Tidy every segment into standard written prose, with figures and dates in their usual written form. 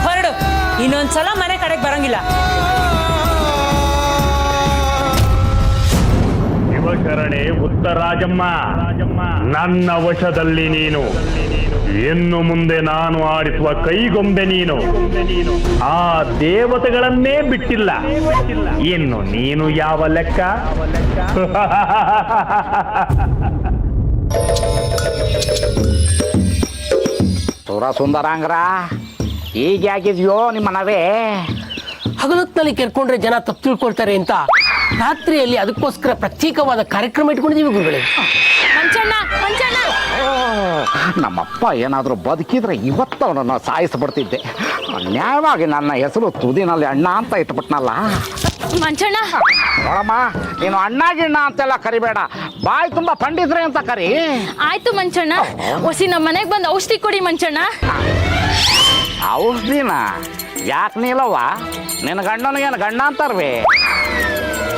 ಹೊರಡು. ಇನ್ನೊಂದ್ಸಲ ಮನೆ ಕಡೆಗೆ ಬರಂಗಿಲ್ಲ. ಶಿವಶರಣೆ ಉತ್ತರಾಜಮ್ಮ, ನನ್ನ ವಶದಲ್ಲಿ ನೀನು. ಇನ್ನು ಮುಂದೆ ನಾನು ಆಡಿಸುವ ಕೈಗೊಂಬೆ ನೀನು. ಆ ದೇವತೆಗಳನ್ನೇ ಬಿಟ್ಟಿಲ್ಲ. ಇನ್ನು ನೀನು ಯಾವ ಲೆಕ್ಕ? ಸುರ ಸುಂದರಾಂಗ್ರ, ಈಗ ಆಗಿದ್ಯೋ ನಿಮ್ಮ ಮನವೇ? ಹಗಲೊತ್ತಿನಲ್ಲಿ ಕೆರ್ಕೊಂಡ್ರೆ ಜನ ತಪ್ಪು ತಿಳ್ಕೊಳ್ತಾರೆ ಅಂತ ರಾತ್ರಿಯಲ್ಲಿ ಅದಕ್ಕೋಸ್ಕರ ಪ್ರತ್ಯೇಕವಾದ ಕಾರ್ಯಕ್ರಮ ಇಟ್ಕೊಂಡಿದ್ದೀವಿ ಗುರುಗಳೇ. ನಮ್ಮಪ್ಪ ಏನಾದರೂ ಬದುಕಿದ್ರೆ ಇವತ್ತು ಅವನನ್ನು ಸಾಯಿಸ್ಬಿಡ್ತಿದ್ದೆ. ನ್ಯಾಯವಾಗಿ ನನ್ನ ಹೆಸರು ತುದಿನಲ್ಲಿ ಅಣ್ಣ ಅಂತ ಇಟ್ಬಿಟ್ನಲ್ಲ. ಮಂಚಣ್ಣ ನೋಡಮ್ಮ, ನೀನು ಅಣ್ಣ ಗಿಣ್ಣ ಅಂತೆಲ್ಲ ಕರಿಬೇಡ, ಬಾಯಿ ತುಂಬ ಪಂಡಿತ್ರೆ ಅಂತ ಕರಿ. ಆಯ್ತು ಮಂಚಣ್ಣ, ಒಸಿ ನಮ್ಮ ಮನೆಗೆ ಬಂದು ಔಷಧಿ ಕೊಡಿ ಮಂಚಣ್ಣ. ಔಷಧಿನ ಯಾಕೆ ನೀಲವ್ವ? ನಿನ್ನ ಗಂಡನಿಗೇನು ಗಂಡ ಅಂತಾರ್ವಿ?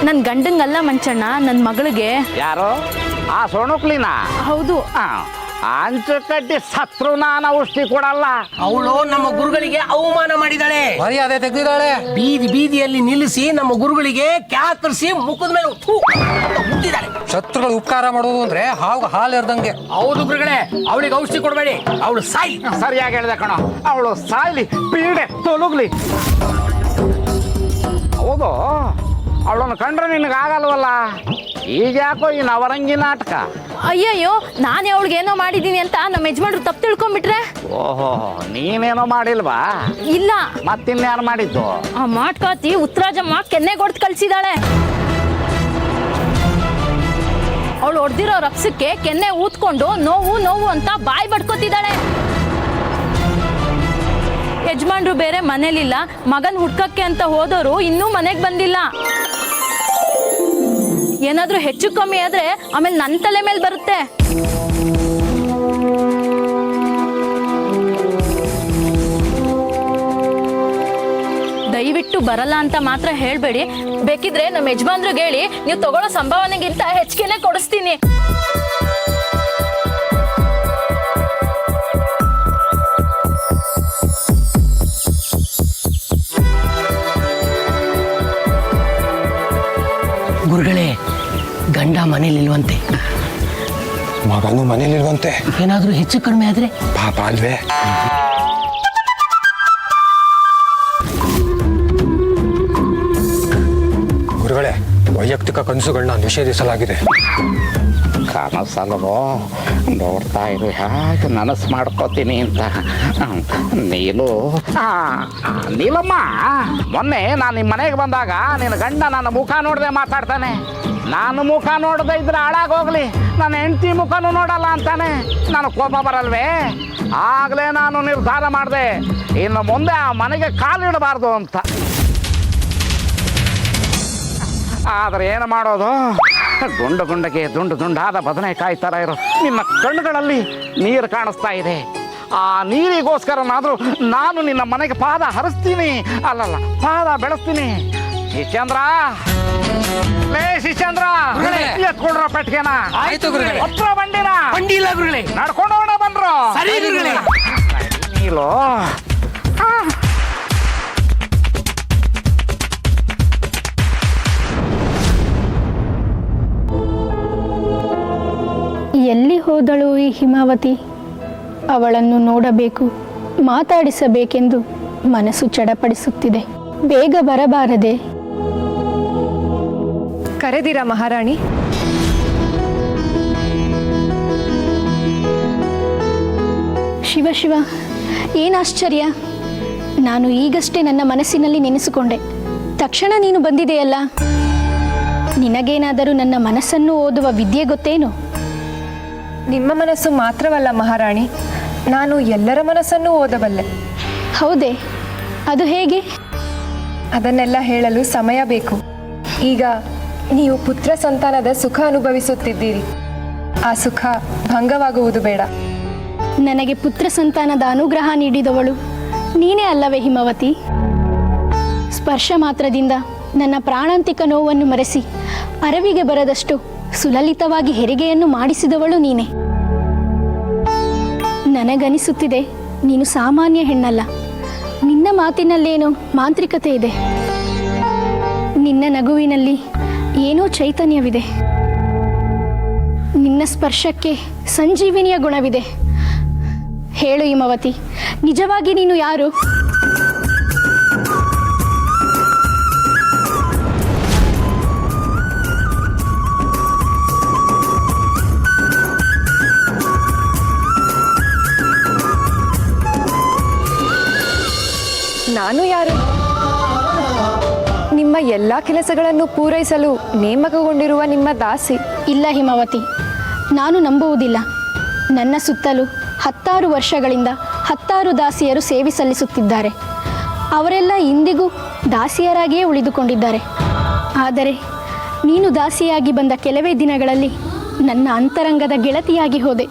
ನನ್ನ ಗಂಡಂಗಲ್ಲ ಮಂಚಣ್ಣ, ನನ್ನ ಮಗಳಿಗೆ. ಯಾರು? ಆ ಸೋಣುಕ್ಲಿನ? ಹೌದು. ಅಂಚು ಕಡ್ಡಿ ಸತ್ರು ನಾನು ಔಷಧಿ ಕೊಡಲ್ಲ. ಅವಳು ನಮ್ಮ ಗುರುಗಳಿಗೆ ಅವಮಾನ ಮಾಡಿದಾಳೆ, ಮರ್ಯಾದೆ ತೆಗೆದಿದ್ದಾಳೆ. ಬೀದಿ ಬೀದಿಯಲ್ಲಿ ನಿಲ್ಲಿಸಿ ನಮ್ಮ ಗುರುಗಳಿಗೆ ಕ್ಯಾಕರಿಸಿ ಮುಖದ ಮೇಲೆ ಹುಟ್ಟಿದಾಳೆ. ಶತ್ರುಗಳು ಉಪಕಾರ ಮಾಡೋದು ಅಂದ್ರೆ ಹಾಲು ಎರ್ದಂಗೆ. ಹೌದು ಗುರುಗಳೇ, ಅವಳಿಗೆ ಔಷಧಿ ಕೊಡಬೇಡಿ, ಅವಳು ಸಾಯಿ. ಸರಿಯಾಗಿ ಹೇಳಿದೆ ಕಣೋ, ಅವಳು ಸಾಯ್ಲಿ, ಪೀಡೆ ತೊಲಗ್ಲಿ. ಹೌದು, ಅವಳನ್ನು ಕಂಡ್ರೆ ನಿನಗಾಗಲ್ವಲ್ಲ. ಈಗ ಯಾಕೋ ಈ ನವರಂಗಿ ನಾಟಕ? ಅಯ್ಯಯ್ಯೋ, ನಾನೇ ಅವಳಿಗೆ ಏನೋ ಮಾಡಿದ್ದೀನಿ ಅಂತ ನಮ್ಮ ಯಜಮಾನ್ರು ತಪ್ಪು ತಿಳ್ಕೊಂಡ್ಬಿಟ್ರೆ. ಓಹೋ, ನೀನೇನೋ ಮಾಡಿಲ್ವಾ? ಇಲ್ಲ. ಮತ್ತಿನ್ಯಾರು ಮಾಡಿದ್ದು? ಆ ಮಾಟ್ಕಾತಿ ಉತ್ತರಾಜಮ್ಮ ಕೆನ್ನೆ ಕೊಡ್ದು ಕಳ್ಸಿದಾಳೆ. ಅವಳು ಹೊಡೆದಿರೋ ರಕ್ಸಕ್ಕೆ ಕೆನ್ನೆ ಊದ್ಕೊಂಡು ನೋವು ನೋವು ಅಂತ ಬಾಯಿ ಬಡ್ಕೋತಿದ್ದಾಳೆ. ಯಜಮಾನ್ರು ಬೇರೆ ಮನೇಲಿಲ್ಲ, ಮಗನ್ ಹುಡ್ಕಕ್ಕೆ ಅಂತ ಹೋದವರು ಇನ್ನೂ ಮನೆಗೆ ಬಂದಿಲ್ಲ. ಏನಾದ್ರೂ ಹೆಚ್ಚು ಕಮ್ಮಿ ಆದ್ರೆ ಆಮೇಲೆ ನನ್ನ ತಲೆ ಮೇಲೆ ಬರುತ್ತೆ. ದಯವಿಟ್ಟು ಬರಲ್ಲ ಅಂತ ಮಾತ್ರ ಹೇಳ್ಬೇಡಿ. ಬೇಕಿದ್ರೆ ನಮ್ಮ ಯಜಮಾನ್ರಿಗೆ ಹೇಳಿ ನೀವು ತಗೊಳ್ಳೋ ಸಂಭಾವನೆಗಿಂತ ಹೆಚ್ಚಿಗೆನೆ ಕೊಡಿಸ್ತೀನಿ. ಗುರುಗಳೇ, ಗಂಡ ಮನೇಲಿಲ್ವಂತೆ, ಮಗನು ಮನೇಲಿಲ್ವಂತೆ. ಏನಾದ್ರೂ ಹೆಚ್ಚು ಕಡಿಮೆ ಆದ್ರೆ ಪಾಪ ಅಲ್ವೇ? ಗುರುಗಳೇ, ವೈಯಕ್ತಿಕ ಕನಸುಗಳನ್ನ ನಿಷೇಧಿಸಲಾಗಿದೆ. ಕನಸಲ್ವೋ? ನೋಡ್ತಾ ಇರು ಹೇಗೆ ನನಸು ಮಾಡ್ಕೋತೀನಿ ಅಂತ. ನೀಲಮ್ಮ, ಮೊನ್ನೆ ನಾನು ನಿಮ್ಮ ಮನೆಗೆ ಬಂದಾಗ ನಿನ್ನ ಗಂಡ ನನ್ನ ಮುಖ ನೋಡದೆ ಮಾತಾಡ್ತಾನೆ. ನಾನು ಮುಖ ನೋಡದೆ ಇದ್ರೆ ಹಾಳಾಗೋಗ್ಲಿ, ನನ್ನ ಹೆಂಡತಿ ಮುಖನೂ ನೋಡಲ್ಲ ಅಂತಾನೆ. ನನಗೆ ಕೋಪ ಬರಲ್ವೇ? ಆಗಲೇ ನಾನು ನಿರ್ಧಾರ ಮಾಡಿದೆ, ಇನ್ನು ಮುಂದೆ ಆ ಮನೆಗೆ ಕಾಲಿಡಬಾರ್ದು ಅಂತ. ಆದರೆ ಏನು ಮಾಡೋದು? ಗುಂಡು ಗುಂಡಗೆ ದುಂಡು ದುಂಡಾದ ಬದನೆಕಾಯಿ ಥರ ಇರೋ ನಿನ್ನ ಕಣ್ಣುಗಳಲ್ಲಿ ನೀರು ಕಾಣಿಸ್ತಾ ಇದೆ. ಆ ನೀರಿಗೋಸ್ಕರನಾದರೂ ನಾನು ನಿನ್ನ ಮನೆಗೆ ಪಾದ ಹರಿಸ್ತೀನಿ, ಅಲ್ಲಲ್ಲ ಪಾದ ಬೆಳೆಸ್ತೀನಿ. ಶಿಷ್ಯಂದ್ರ, ಲೇ ಶಿಷ್ಯಂದ್ರ, ಎತ್ಕೊಂಡ್ರ ಪೆಟ್ಟಿಗೆನ. ಆಯ್ತು ಗುರುಗಳೇ. ಹತ್ರ ಬಂಡಿನ ಬಂಡಿಲ್ಲ ಗುರುಗಳೇ, ನಡ್ಕೊಂಡು ಹೋಗೋಣ ಬಂದ್ರು. ಸರಿ ಗುರುಗಳೇ. ನೀಲು ಎಲ್ಲಿ ಹೋದಳು ಈ ಹಿಮಾವತಿ? ಅವಳನ್ನು ನೋಡಬೇಕು, ಮಾತಾಡಿಸಬೇಕೆಂದು ಮನಸ್ಸು ಚಡಪಡಿಸುತ್ತಿದೆ. ಬೇಗ ಬರಬಾರದೆ? ಕರೆದಿರಾ ಮಹಾರಾಣಿ? ಶಿವ ಶಿವ, ಏನಾಶ್ಚರ್ಯ! ನಾನು ಈಗಷ್ಟೇ ನನ್ನ ಮನಸ್ಸಿನಲ್ಲಿ ನೆನೆಸಿಕೊಂಡೆ, ತಕ್ಷಣ ನೀನು ಬಂದಿದೆಯಲ್ಲ. ನಿನಗೇನಾದರೂ ನನ್ನ ಮನಸ್ಸನ್ನು ಓದುವ ವಿದ್ಯೆ ಗೊತ್ತೇನು? ನಿಮ್ಮ ಮನಸ್ಸು ಮಾತ್ರವಲ್ಲ ಮಹಾರಾಣಿ, ನಾನು ಎಲ್ಲರ ಮನಸ್ಸನ್ನು ಓದಬಲ್ಲೆ. ಹೌದೇ? ಅದು ಹೇಗೆ? ಅದನ್ನೆಲ್ಲ ಹೇಳಲು ಸಮಯ ಬೇಕು. ಈಗ ನೀವು ಪುತ್ರ ಸಂತಾನದ ಸುಖ ಅನುಭವಿಸುತ್ತಿದ್ದೀರಿ. ಆ ಸುಖ ಭಂಗವಾಗುವುದು ಬೇಡ. ನನಗೆ ಪುತ್ರ ಸಂತಾನದ ಅನುಗ್ರಹ ನೀಡಿದವಳು ನೀನೇ ಅಲ್ಲವೇ ಹಿಮವತಿ? ಸ್ಪರ್ಶ ಮಾತ್ರದಿಂದ ನನ್ನ ಪ್ರಾಣಾಂತಿಕ ನೋವನ್ನು ಮರೆಸಿ ಅರವಿಗೆ ಬರದಷ್ಟು ಸುಲಲಿತವಾಗಿ ಹೆರಿಗೆಯನ್ನು ಮಾಡಿಸಿದವಳು ನೀನೆ. ನನಗನಿಸುತ್ತಿದೆ ನೀನು ಸಾಮಾನ್ಯ ಹೆಣ್ಣಲ್ಲ. ನಿನ್ನ ಮಾತಿನಲ್ಲೇನೋ ಮಾಂತ್ರಿಕತೆ ಇದೆ. ನಿನ್ನ ನಗುವಿನಲ್ಲಿ ಏನೋ ಚೈತನ್ಯವಿದೆ. ನಿನ್ನ ಸ್ಪರ್ಶಕ್ಕೆ ಸಂಜೀವಿನಿಯ ಗುಣವಿದೆ. ಹೇಳು ಹಿಮವತಿ, ನಿಜವಾಗಿ ನೀನು ಯಾರು? ನಾನು ಯಾರು? ನಿಮ್ಮ ಎಲ್ಲ ಕೆಲಸಗಳನ್ನು ಪೂರೈಸಲು ನೇಮಕಗೊಂಡಿರುವ ನಿಮ್ಮ ದಾಸಿ. ಇಲ್ಲ ಹಿಮವತಿ, ನಾನು ನಂಬುವುದಿಲ್ಲ. ನನ್ನ ಸುತ್ತಲೂ 10 ವರ್ಷಗಳಿಂದ 10 ದಾಸಿಯರು ಸೇವೆ ಸಲ್ಲಿಸುತ್ತಿದ್ದಾರೆ. ಅವರೆಲ್ಲ ಇಂದಿಗೂ ದಾಸಿಯರಾಗಿಯೇ ಉಳಿದುಕೊಂಡಿದ್ದಾರೆ. ಆದರೆ ನೀನು ದಾಸಿಯಾಗಿ ಬಂದ ಕೆಲವೇ ದಿನಗಳಲ್ಲಿ ನನ್ನ ಅಂತರಂಗದ ಗೆಳತಿಯಾಗಿ ಹೋದೆ.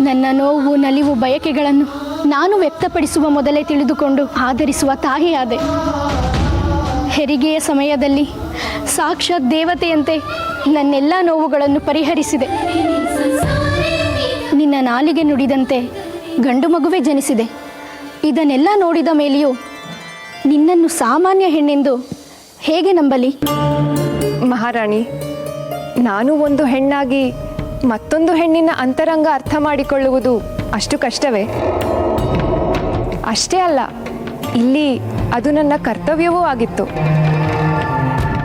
ನನ್ನ ನೋವು, ನಲಿವು, ಬಯಕೆಗಳನ್ನು ನಾನು ವ್ಯಕ್ತಪಡಿಸುವ ಮೊದಲೇ ತಿಳಿದುಕೊಂಡು ಆದರಿಸುವ ತಾಯಿಯಾದೆ. ಹೆರಿಗೆಯ ಸಮಯದಲ್ಲಿ ಸಾಕ್ಷಾತ್ ದೇವತೆಯಂತೆ ನನ್ನೆಲ್ಲ ನೋವುಗಳನ್ನು ಪರಿಹರಿಸಿದೆ. ನಿನ್ನ ನಾಲಿಗೆ ನುಡಿದಂತೆ ಗಂಡು ಮಗುವೆ ಜನಿಸಿದೆ. ಇದನ್ನೆಲ್ಲ ನೋಡಿದ ಮೇಲೆಯೂ ನಿನ್ನನ್ನು ಸಾಮಾನ್ಯ ಹೆಣ್ಣೆಂದು ಹೇಗೆ ನಂಬಲಿ? ಮಹಾರಾಣಿ, ನಾನು ಒಂದು ಹೆಣ್ಣಾಗಿ ಮತ್ತೊಂದು ಹೆಣ್ಣಿನ ಅಂತರಂಗ ಅರ್ಥ ಮಾಡಿಕೊಳ್ಳುವುದು ಅಷ್ಟು ಕಷ್ಟವೇ? ಅಷ್ಟೇ ಅಲ್ಲ, ಇಲ್ಲಿ ಅದು ನನ್ನ ಕರ್ತವ್ಯವೂ ಆಗಿತ್ತು.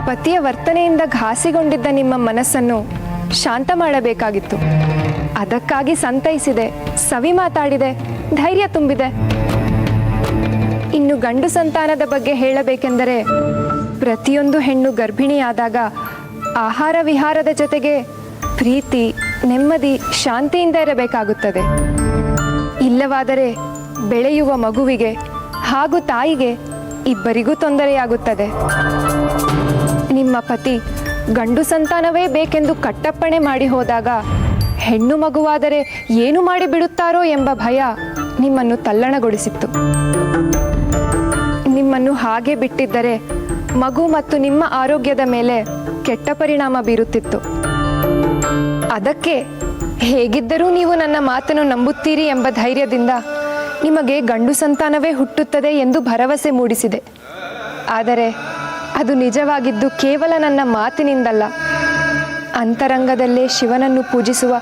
ಪತಿಯ ವರ್ತನೆಯಿಂದ ಘಾಸಿಗೊಂಡಿದ್ದ ನಿಮ್ಮ ಮನಸ್ಸನ್ನು ಶಾಂತ ಮಾಡಬೇಕಾಗಿತ್ತು. ಅದಕ್ಕಾಗಿ ಸಂತೈಸಿದೆ, ಸವಿ ಮಾತಾಡಿದೆ, ಧೈರ್ಯ ತುಂಬಿದೆ. ಇನ್ನು ಗಂಡು ಸಂತಾನದ ಬಗ್ಗೆ ಹೇಳಬೇಕೆಂದರೆ, ಪ್ರತಿಯೊಂದು ಹೆಣ್ಣು ಗರ್ಭಿಣಿಯಾದಾಗ ಆಹಾರ ವಿಹಾರದ ಜೊತೆಗೆ ಪ್ರೀತಿ, ನೆಮ್ಮದಿ, ಶಾಂತಿಯಿಂದ ಇರಬೇಕಾಗುತ್ತದೆ. ಇಲ್ಲವಾದರೆ ಬೆಳೆಯುವ ಮಗುವಿಗೆ ಹಾಗೂ ತಾಯಿಗೆ ಇಬ್ಬರಿಗೂ ತೊಂದರೆಯಾಗುತ್ತದೆ. ನಿಮ್ಮ ಪತಿ ಗಂಡು ಸಂತಾನವೇ ಬೇಕೆಂದು ಕಟ್ಟಪ್ಪಣೆ ಮಾಡಿ ಹೋದಾಗ ಹೆಣ್ಣು ಮಗುವಾದರೆ ಏನು ಮಾಡಿ ಬಿಡುತ್ತಾರೋ ಎಂಬ ಭಯ ನಿಮ್ಮನ್ನು ತಲ್ಲಣಗೊಳಿಸಿತ್ತು. ನಿಮ್ಮನ್ನು ಹಾಗೆ ಬಿಟ್ಟಿದ್ದರೆ ಮಗು ಮತ್ತು ನಿಮ್ಮ ಆರೋಗ್ಯದ ಮೇಲೆ ಕೆಟ್ಟ ಪರಿಣಾಮ ಬೀರುತ್ತಿತ್ತು. ಅದಕ್ಕೆ ಹೇಗಿದ್ದರೂ ನೀವು ನನ್ನ ಮಾತನ್ನು ನಂಬುತ್ತೀರಿ ಎಂಬ ಧೈರ್ಯದಿಂದ ನಿಮಗೆ ಗಂಡು ಸಂತಾನವೇ ಹುಟ್ಟುತ್ತದೆ ಎಂದು ಭರವಸೆ ಮೂಡಿಸಿದೆ. ಆದರೆ ಅದು ನಿಜವಾಗಿದ್ದು ಕೇವಲ ನನ್ನ ಮಾತಿನಿಂದಲ್ಲ, ಅಂತರಂಗದಲ್ಲೇ ಶಿವನನ್ನು ಪೂಜಿಸುವ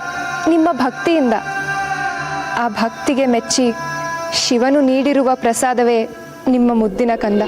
ನಿಮ್ಮ ಭಕ್ತಿಯಿಂದ. ಆ ಭಕ್ತಿಗೆ ಮೆಚ್ಚಿ ಶಿವನು ನೀಡಿರುವ ಪ್ರಸಾದವೇ ನಿಮ್ಮ ಮುದ್ದಿನ ಕಂದ.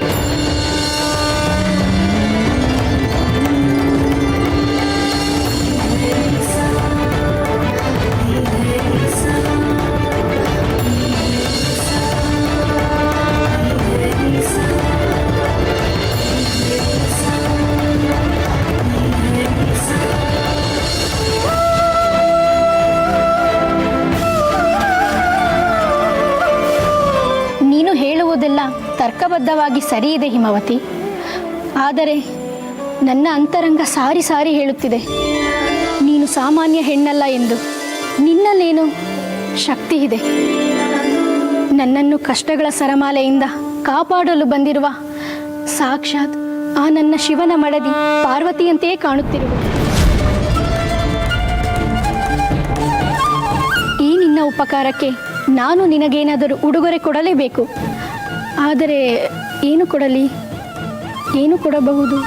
ಹೇಳುವುದೆಲ್ಲ ತರ್ಕಬದ್ಧವಾಗಿ ಸರಿಯಿದೆ ಹಿಮವತಿ. ಆದರೆ ನನ್ನ ಅಂತರಂಗ ಸಾರಿ ಸಾರಿ ಹೇಳುತ್ತಿದೆ, ನೀನು ಸಾಮಾನ್ಯ ಹೆಣ್ಣಲ್ಲ ಎಂದು. ನಿನ್ನಲ್ಲೇನೋ ಶಕ್ತಿ ಇದೆ. ನನ್ನನ್ನು ಕಷ್ಟಗಳ ಸರಮಾಲೆಯಿಂದ ಕಾಪಾಡಲು ಬಂದಿರುವ ಸಾಕ್ಷಾತ್ ಆ ನನ್ನ ಶಿವನ ಮಡದಿ ಪಾರ್ವತಿಯಂತೆಯೇ ಕಾಣುತ್ತಿರುವುದು. ಈ ನಿನ್ನ ಉಪಕಾರಕ್ಕೆ ನಾನು ನಿನಗೇನಾದರೂ ಉಡುಗೊರೆ ಕೊಡಲೇಬೇಕು. ಆದರೆ ಏನು ಕೊಡಲಿ? ಏನು ಕೊಡಬಹುದು?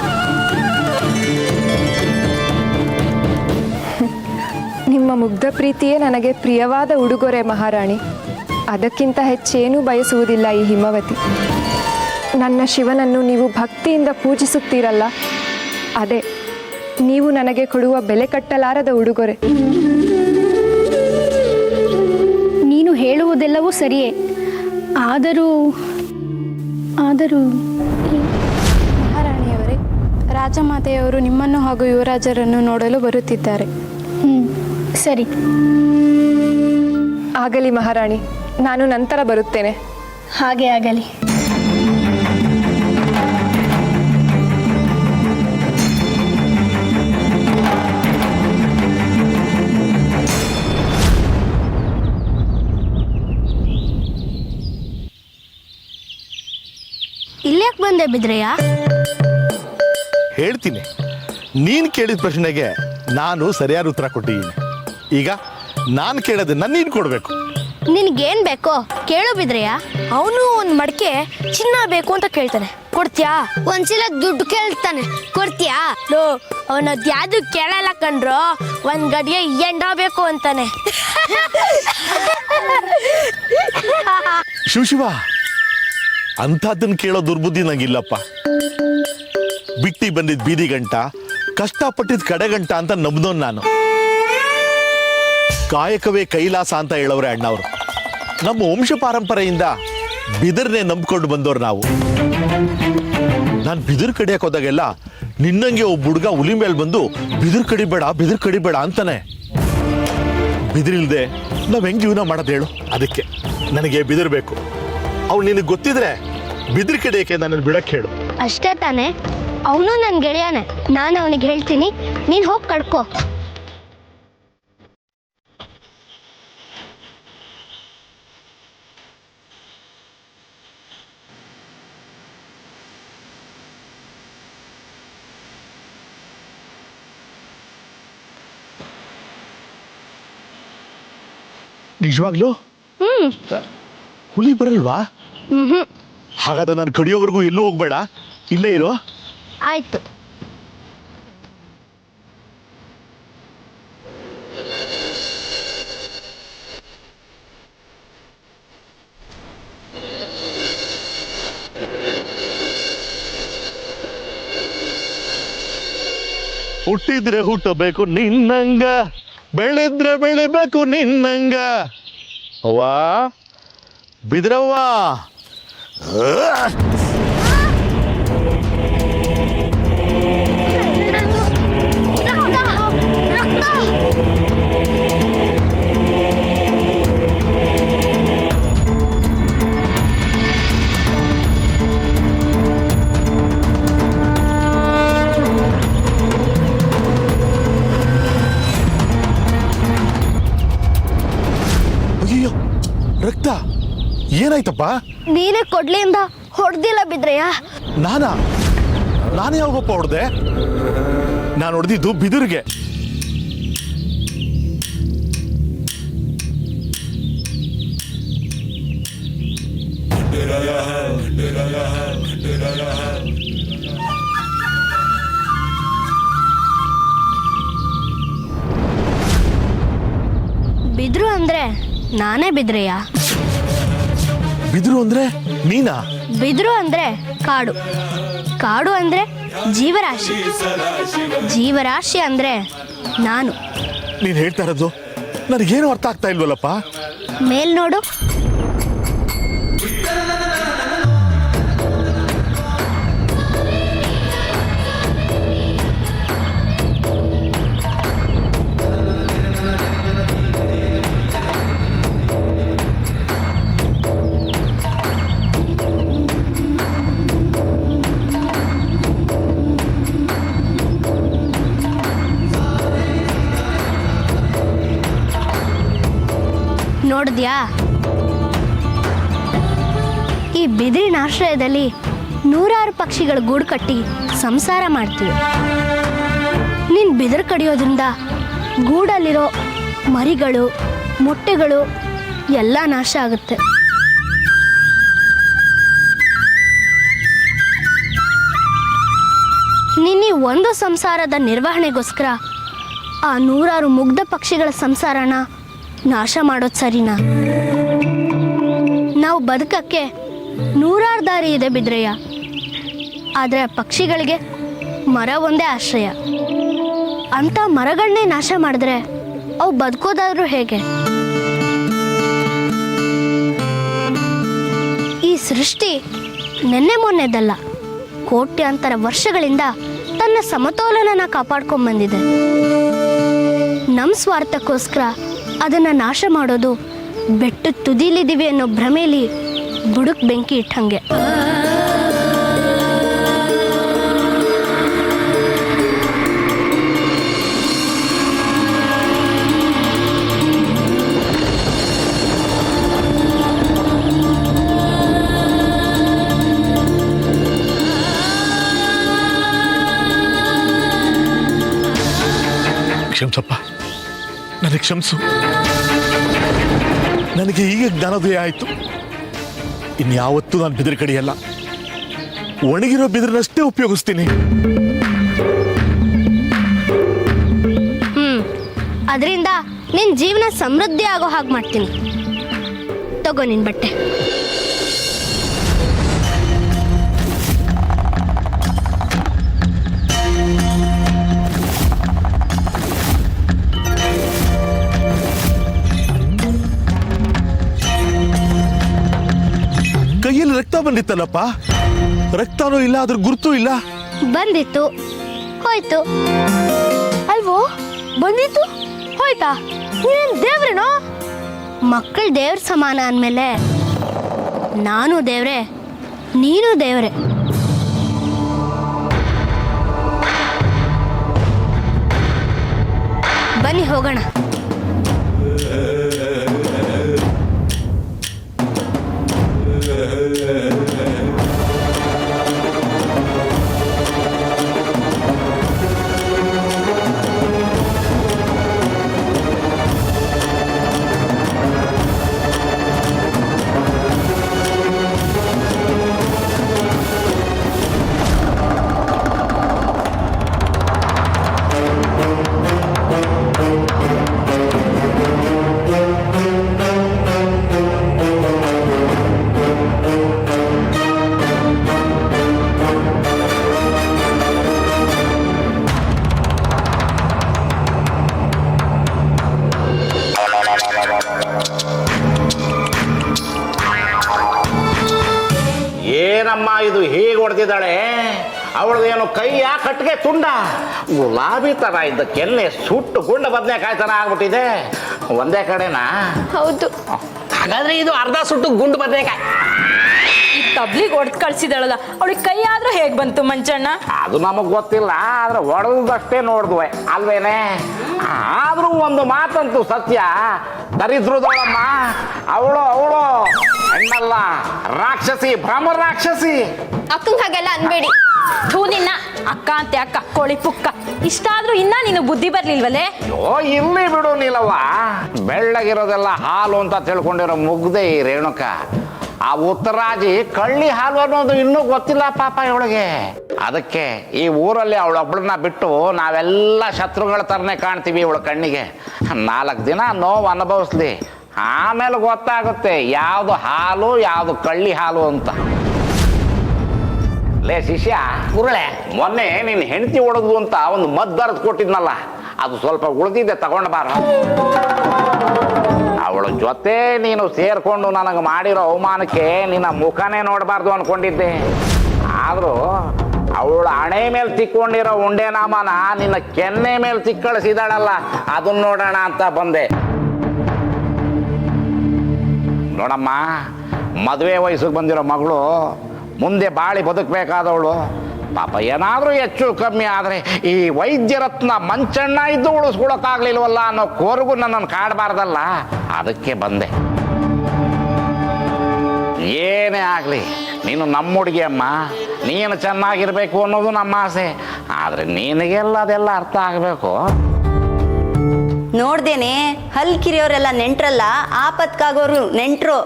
ನಿಮ್ಮ ಮುಗ್ಧ ಪ್ರೀತಿಯೇ ನನಗೆ ಪ್ರಿಯವಾದ ಉಡುಗೊರೆ ಮಹಾರಾಣಿ. ಅದಕ್ಕಿಂತ ಹೆಚ್ಚೇನೂ ಬಯಸುವುದಿಲ್ಲ ಈ ಹಿಮವತಿ. ನನ್ನ ಶಿವನನ್ನು ನೀವು ಭಕ್ತಿಯಿಂದ ಪೂಜಿಸುತ್ತೀರಲ್ಲ, ಅದೇ ನೀವು ನನಗೆ ಕೊಡುವ ಬೆಲೆ ಕಟ್ಟಲಾರದ ಉಡುಗೊರೆ. ನೀನು ಹೇಳುವುದೆಲ್ಲವೂ ಸರಿಯೇ. ಆದರೂ ಮಹಾರಾಣಿಯವರೇ, ರಾಜಮಾತೆಯವರು ನಿಮ್ಮನ್ನು ಹಾಗೂ ಯುವರಾಜರನ್ನು ನೋಡಲು ಬರುತ್ತಿದ್ದಾರೆ. ಸರಿ, ಆಗಲಿ ಮಹಾರಾಣಿ, ನಾನು ನಂತರ ಬರುತ್ತೇನೆ. ಹಾಗೆ ಆಗಲಿ. ಇಲ್ಯಾಕೆ ಬಂದೆ ಬಿದ್ರಯ್ಯ? ಹೇಳ್ತೀನಿ. ನೀನು ಕೇಳಿದ ಪ್ರಶ್ನೆಗೆ ನಾನು ಸರಿಯಾದ ಉತ್ತರ ಕೊಟ್ಟಿದ್ದೀನಿ. ಈಗ ನಾನು ಕೇಳೋದನ್ನ ನೀನು ಕೊಡಬೇಕು. ನಿನಗೇನು ಬೇಕೋ ಕೇಳು ಬಿದ್ರೆಯ. ಅವನು ಒಂದು ಮಡಕೆ ಚಿನ್ನ ಬೇಕು ಅಂತ ಕೇಳ್ತಾನೆ, ಕೊಡ್ತೀಯಾ? ಒಂದ್ಸಲ ದುಡ್ಡು ಕೇಳ್ತಾನೆ, ಕೊಡ್ತೀಯಾ? ಲೋ, ಅವನ ಅದ್ಯಾವುದು ಕೇಳಲ್ಲ ಕಣ್ರೋ, ಒಂದ್ ಗಡಿಗೆ ಎಂಡ ಬೇಕು ಅಂತಾನೆ. ಶಿವ ಅಂಥದ್ದನ್ನ ಕೇಳೋ ದುರ್ಬುದ್ಧಿ ನಂಗಿಲ್ಲಪ್ಪ. ಬಿಟ್ಟಿ ಬಂದಿದ್ ಬೀದಿ ಗಂಟ, ಕಷ್ಟಪಟ್ಟಿದ್ ಕಡೆಗಂಟ ಅಂತ ನಂಬ್ದೋನ್ ನಾನು. ಕಾಯಕವೇ ಕೈಲಾಸ ಅಂತ ಹೇಳೋರೆ ಅಣ್ಣವ್ರು. ನಮ್ಮ ವಂಶ ಪಾರಂಪರೆಯಿಂದ ಬಿದಿರನ್ನೇ ನಂಬ್ಕೊಂಡು ಬಂದವ್ರು ನಾವು. ನಾನು ಬಿದಿರು ಕಡಿಯಕ್ಕೆ ಹೋದಾಗೆಲ್ಲ ನಿನ್ನಂಗೆ ಒಬ್ಬ ಹುಡುಗ ಹುಲಿ ಮೇಲೆ ಬಂದು ಬಿದಿರು ಕಡಿಬೇಡ ಅಂತಾನೆ. ಬಿದಿರಿಲ್ದೆ ನಾವ್ ಹೆಂಗ್ ಜೀವನ ಮಾಡೋದು ಹೇಳು? ಅದಕ್ಕೆ ನನಗೆ ಬಿದಿರು ಬೇಕು. ಅವ್ನು ನಿನಗೆ ಗೊತ್ತಿದ್ರೆ ಬಿದಿರು ಕಡಿಯಕ್ಕೆ ನನ್ನನ್ನು ಬಿಡಕ್ಕೆ ಹೇಳು. ಅಷ್ಟೇ ತಾನೆ? ಅವನು ನನ್ನ ಗೆಳೆಯನೇ, ನಾನು ಅವನಿಗೆ ಹೇಳ್ತೀನಿ, ನೀನು ಹೋಗಿ ಕಡ್ಕೋ. ನಿಜವಾಗ್ಲೂ ಹುಲಿ ಬರಲ್ವಾ? ಹಾಗಾದ್ರೆ ನಾನು ಕಡಿಯೋವರೆಗೂ ಎಲ್ಲೂ ಹೋಗ್ಬೇಡ, ಇಲ್ಲೇ ಇರೋ. ಆಯ್ತು. ಹುಟ್ಟಿದ್ರೆ ಹುಟ್ಟಬೇಕು ನಿನ್ನಂಗ, ಬೆಳೆದ್ರೆ ಬೆಳಿಬೇಕು ನಿನ್ನಂಗ. ಅವ್ವ ಬಿದ್ರವ್ವ. ಅಯ್ಯೋ ರಕ್ತ, ಏನಾಯ್ತಪ್ಪ? ನೀನೇ ಕೊಡ್ಲಿಯಿಂದ ಹೊಡೆದಿಲ್ಲ ಬಿದ್ರೆಯ? ನಾನೇ ಯಾವಾಗಪ್ಪ ಹೊಡೆದೆ? ನಾನು ಹೊಡೆದಿದ್ದು ಬಿದಿರಿಗೆ. ಬಿದ್ರು ಅಂದ್ರೆ ನಾನೇ ಬಿದ್ರೆಯ? ಬಿದಿರು ಅಂದ್ರೆ ನೀನಾ? ಬಿದ್ರು ಅಂದ್ರೆ ಕಾಡು, ಕಾಡು ಅಂದ್ರೆ ಜೀವರಾಶಿ, ಜೀವರಾಶಿ ಅಂದ್ರೆ ನಾನು. ನೀನ್ ಹೇಳ್ತಾ ಇರೋದು ನನಗೇನು ಅರ್ಥ ಆಗ್ತಾ ಇಲ್ವಲ್ಲಪ್ಪ. ಮೇಲ್ ನೋಡು. ನೋಡಿದ್ಯಾ? ಈ ಬಿದಿರಿನ ಆಶ್ರಯದಲ್ಲಿ ನೂರಾರು ಪಕ್ಷಿಗಳು ಗೂಡು ಕಟ್ಟಿ ಸಂಸಾರ ಮಾಡ್ತೀವಿ. ನೀನು ಬಿದಿರು ಕಡಿಯೋದ್ರಿಂದ ಗೂಡಲ್ಲಿರೋ ಮರಿಗಳು, ಮೊಟ್ಟೆಗಳು ಎಲ್ಲ ನಾಶ ಆಗುತ್ತೆ. ನಿನ್ನ ಒಂದು ಸಂಸಾರದ ನಿರ್ವಹಣೆಗೋಸ್ಕರ ಆ ನೂರಾರು ಮುಗ್ಧ ಪಕ್ಷಿಗಳ ಸಂಸಾರನ ನಾಶ ಮಾಡೋದು ಸರಿನಾ? ನಾವು ಬದುಕಕ್ಕೆ ನೂರಾರು ದಾರಿ ಇದೆ ಬಿದ್ರೆಯ, ಆದರೆ ಪಕ್ಷಿಗಳಿಗೆ ಮರ ಒಂದೇ ಆಶ್ರಯ. ಅಂಥ ಮರಗಳನ್ನೇ ನಾಶ ಮಾಡಿದ್ರೆ ಅವು ಬದುಕೋದಾದ್ರೂ ಹೇಗೆ? ಈ ಸೃಷ್ಟಿ ನೆನ್ನೆ ಮೊನ್ನೆದಲ್ಲ, ಕೋಟ್ಯಾಂತರ ವರ್ಷಗಳಿಂದ ತನ್ನ ಸಮತೋಲನನ ಕಾಪಾಡ್ಕೊಂಡ್ಬಂದಿದೆ. ನಮ್ಮ ಸ್ವಾರ್ಥಕ್ಕೋಸ್ಕರ ಅದನ್ನು ನಾಶ ಮಾಡೋದು ಬೆಟ್ಟದ ತುದಿಲಿದ್ದೀವಿ ಅನ್ನೋ ಭ್ರಮೆಯಲ್ಲಿ ಬುಡಕ್ ಬೆಂಕಿ ಇಟ್ಟಂಗೆ. ಕ್ಷಮಿಸಪ್ಪ, ನನಗೆ ಕ್ಷಮಿಸು. ನನಗೆ ಈಗ ಜ್ಞಾನೋದಯ ಆಯಿತು. ಇನ್ಯಾವತ್ತೂ ನಾನು ಬಿದಿರು ಕಡಿಯಲ್ಲ, ಒಣಗಿರೋ ಬಿದಿರನ್ನಷ್ಟೇ ಉಪಯೋಗಿಸ್ತೀನಿ. ಅದರಿಂದ ನಿನ್ನ ಜೀವನ ಸಮೃದ್ಧಿ ಆಗೋ ಹಾಗೆ ಮಾಡ್ತೀನಿ. ತಗೋ ನಿನ್ನ ಬಟ್ಟೆ. ಕೈಯಲ್ಲಿ ರಕ್ತ ಬಂದಿತ್ತಲ್ಲಪ್ಪ, ರಕ್ತನೂ ಇಲ್ಲ, ಅದ್ರ ಗುರುತೂ ಇಲ್ಲ. ಬಂದಿತ್ತು, ಹೋಯ್ತು. ಅಲ್ವೋ, ಬಂದಿತ್ತು ಹೋಯ್ತಾ? ನೀನೇನು ದೇವ್ರೇನೋ? ಮಕ್ಕಳು ದೇವ್ರ ಸಮಾನ ಅಂದಮೇಲೆ ನಾನು ದೇವ್ರೆ, ನೀನು ದೇವ್ರೆ. ಬನ್ನಿ ಹೋಗೋಣ. ಏನಮ್ಮ ಇದು ಹೀಗೆ ಹೊಡೆದಿದ್ದಾಳೆ? ಅವಳದೇನು ಕೈಯ ಕಟ್ಟಿಗೆ ತುಂಡ, ಗುಲಾಬಿ ತರ ಇದ್ದ ಕೆನ್ನೆ ಸುಟ್ಟು ಗುಂಡ ಬದನೆಕಾಯಿ ತರ ಆಗ್ಬಿಟ್ಟಿದೆ. ಒಂದೇ ಕಡೆನಾ? ಹೌದು. ಹಾಗಾದ್ರೆ ಇದು ಅರ್ಧ ಸುಟ್ಟು ಗುಂಡು ಬದನೆಕಾಯಿ. ಈ ತಬ್ಲಿಗೆ ಹೊಡೆದು ಕಳ್ಸಿದಾಳಲ್ಲ, ಅವಳಿಗೆ ಕೈ ಆದ್ರೂ ಹೇಗೆ ಬಂತು ಮಂಚಣ್ಣ? ಅದು ನಮಗ್ ಗೊತ್ತಿಲ್ಲ, ಆದ್ರೆ ಹೊಡೆದಷ್ಟೇ ನೋಡಿದ್ವಿ ಅಲ್ವೇನೆ. ಆದ್ರೂ ಒಂದು ಮಾತಂತೂ ಸತ್ಯ, ದರಿದ್ರದವಳಮ್ಮ ಅವಳು. ಹೆಣ್ಣಲ್ಲ, ರಾಕ್ಷಸಿ, ಭ್ರಮ ರಾಕ್ಷಸಿ. ಅಕ್ಕಂಗೆ ಹಾಗೆಲ್ಲ ಅನ್ಬೇಡಿ. ಥೂ ನಿನ್ನ ಅಕ್ಕ ಅಂತೆ, ಅಕ್ಕ ಕೋಳಿ ಪುಕ್ಕ. ಇಷ್ಟಾದ್ರೂ ಇನ್ನ ನೀನು ಬುದ್ಧಿ ಬರ್ಲಿಲ್ವಲ್ಲೇ? ಅಯ್ಯೋ ಇಲ್ಲಿ ಬಿಡು ನೀಲವ್ವ, ಬೆಳ್ಳಗಿರೋದೆಲ್ಲ ಹಾಲು ಅಂತ ತಿಳ್ಕೊಂಡಿರೋ ಮುಗ್ದೆ ಈ ರೇಣುಕ. ಆ ಉತ್ತರಾಜಿ ಕಳ್ಳಿ ಹಾಲು ಅನ್ನೋದು ಇನ್ನೂ ಗೊತ್ತಿಲ್ಲ ಪಾಪ ಇವಳಿಗೆ. ಅದಕ್ಕೆ ಈ ಊರಲ್ಲಿ ಅವಳೊಬ್ಬಳನ್ನ ಬಿಟ್ಟು ನಾವೆಲ್ಲ ಶತ್ರುಗಳ ಥರನೇ ಕಾಣ್ತೀವಿ ಇವಳ ಕಣ್ಣಿಗೆ. 4 ದಿನ ನೋವು ಅನುಭವಿಸ್ಲಿ, ಆಮೇಲೆ ಗೊತ್ತಾಗುತ್ತೆ ಯಾವುದು ಹಾಲು ಯಾವುದು ಕಳ್ಳಿ ಹಾಲು ಅಂತ. ಲೇ ಶಿಷ್ಯ, ಗುರುಳೆ, ಮೊನ್ನೆ ನೀನು ಹೆಂಡತಿ ಹೊಡೆದು ಅಂತ ಒಂದು ಮದ್ದು ಬರೆದು ಕೊಟ್ಟಿದ್ನಲ್ಲ, ಅದು ಸ್ವಲ್ಪ ಉಳಿದಿದ್ದೆ, ತಗೊಂಡು ಬಾರ. ಅವಳ ಜೊತೆ ನೀನು ಸೇರ್ಕೊಂಡು ನನಗೆ ಮಾಡಿರೋ ಅವಮಾನಕ್ಕೆ ನಿನ್ನ ಮುಖನೇ ನೋಡಬಾರ್ದು ಅನ್ಕೊಂಡಿದ್ದೆ. ಆದರೂ ಅವಳ ಹಣೆ ಮೇಲೆ ತಿಕ್ಕೊಂಡಿರೋ ಉಂಡೆನಾಮನ ನಿನ್ನ ಕೆನ್ನೆ ಮೇಲೆ ತಿಕ್ಕಳಿಸಿದಾಳಲ್ಲ, ಅದನ್ನ ನೋಡೋಣ ಅಂತ ಬಂದೆ. ನೋಡಮ್ಮ, ಮದುವೆ ವಯಸ್ಸಿಗೆ ಬಂದಿರೋ ಮಗಳು ಮುಂದೆ ಬಾಳಿ ಬದುಕಬೇಕಾದವಳು. ಪಾಪ ಏನಾದರೂ ಹೆಚ್ಚು ಕಮ್ಮಿ ಆದರೆ ಈ ವೈದ್ಯರತ್ನ ಮಂಚಣ್ಣ ಇದ್ದು ಉಳಿಸ್ಕೊಳಕ್ಕಾಗ್ಲಿಲ್ವಲ್ಲ ಅನ್ನೋ ಕೋರ್ಗು ನನ್ನನ್ನು ಕಾಡಬಾರ್ದಲ್ಲ, ಅದಕ್ಕೆ ಬಂದೆ. ಏನೇ ಆಗಲಿ ನೀನು ನಮ್ಮ ಹುಡುಗಿ ಅಮ್ಮ, ನೀನು ಚೆನ್ನಾಗಿರ್ಬೇಕು ಅನ್ನೋದು ನಮ್ಮ ಆಸೆ. ಆದರೆ ನಿನಗೆಲ್ಲ ಅದೆಲ್ಲ ಅರ್ಥ ಆಗಬೇಕು. ನೋಡ್ದೇನೆ ಹಲ್ಕಿರಿಯವರೆಲ್ಲ ನೆಂಟ್ರಲ್ಲ, ಆಪತ್ಕಾಗೋರು ನೆಂಟ್ರು.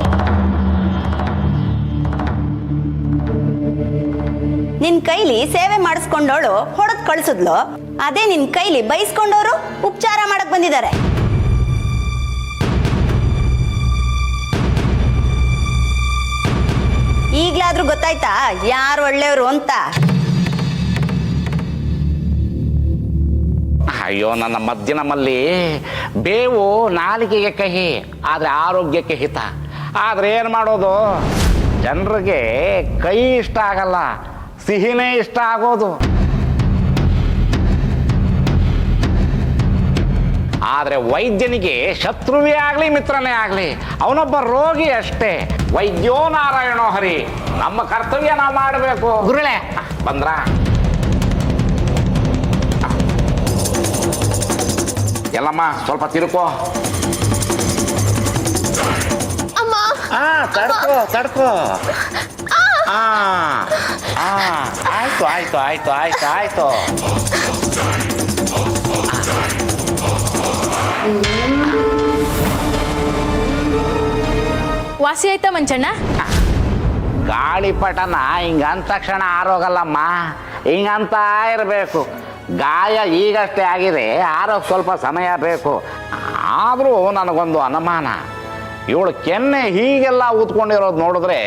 ನಿನ್ ಕೈಲಿ ಸೇವೆ ಮಾಡಿಸ್ಕೊಂಡವಳು ಹೊಡೆದ್ ಕಳ್ಸಿದ್ಲು, ಅದೇ ನಿನ್ ಕೈಲಿ ಬೈಸ್ಕೊಂಡವರು ಉಪಚಾರ ಮಾಡಕ್ ಬಂದಿದ್ದಾರೆ. ಈಗ್ಲಾದ್ರೂ ಗೊತ್ತಾಯ್ತಾ ಯಾರು ಒಳ್ಳೆಯವರು ಅಂತ? ಅಯ್ಯೋ ನನ್ನ ಮದ್ದಿನ ಮಲ್ಲಿ, ಬೇವು ನಾಲಿಗೆಗೆ ಕಹಿ ಆದರೆ ಆರೋಗ್ಯಕ್ಕೆ ಹಿತ. ಆದರೆ ಏನು ಮಾಡೋದು, ಜನರಿಗೆ ಕೈ ಇಷ್ಟ ಆಗಲ್ಲ, ಸಿಹಿನೇ ಇಷ್ಟ ಆಗೋದು. ಆದರೆ ವೈದ್ಯನಿಗೆ ಶತ್ರುವೇ ಆಗಲಿ ಮಿತ್ರನೇ ಆಗಲಿ ಅವನೊಬ್ಬ ರೋಗಿ ಅಷ್ಟೇ. ವೈದ್ಯೋ ನಾರಾಯಣೋ ಹರಿ, ನಮ್ಮ ಕರ್ತವ್ಯ ನಾವು ಮಾಡಬೇಕು. ಗುರುಳೆ ಬಂದ್ರ? ಎಲ್ಲಮ್ಮ ಸ್ವಲ್ಪ ತಿರುಕೋ. ತಡ್ಕೋ. ಆಯ್ತು. ವಾಸಿ ಆಯ್ತಾ ಮಂಚಣ್ಣ? ಗಾಳಿಪಟನ ಹಿಂಗಂದ ತಕ್ಷಣ ಆರೋಗಲ್ಲಮ್ಮ, ಹಿಂಗಂತ ಇರಬೇಕು. ಗಾಯ ಈಗಷ್ಟೇ ಆಗಿದೆ, ಆರೋಗ್ಯ ಸ್ವಲ್ಪ ಸಮಯ ಬೇಕು. ಆದರೂ ನನಗೊಂದು ಅನುಮಾನ, ಇವಳು ಕೆನ್ನೆ ಹೀಗೆಲ್ಲ ಊದ್ಕೊಂಡಿರೋದು ನೋಡಿದ್ರೆ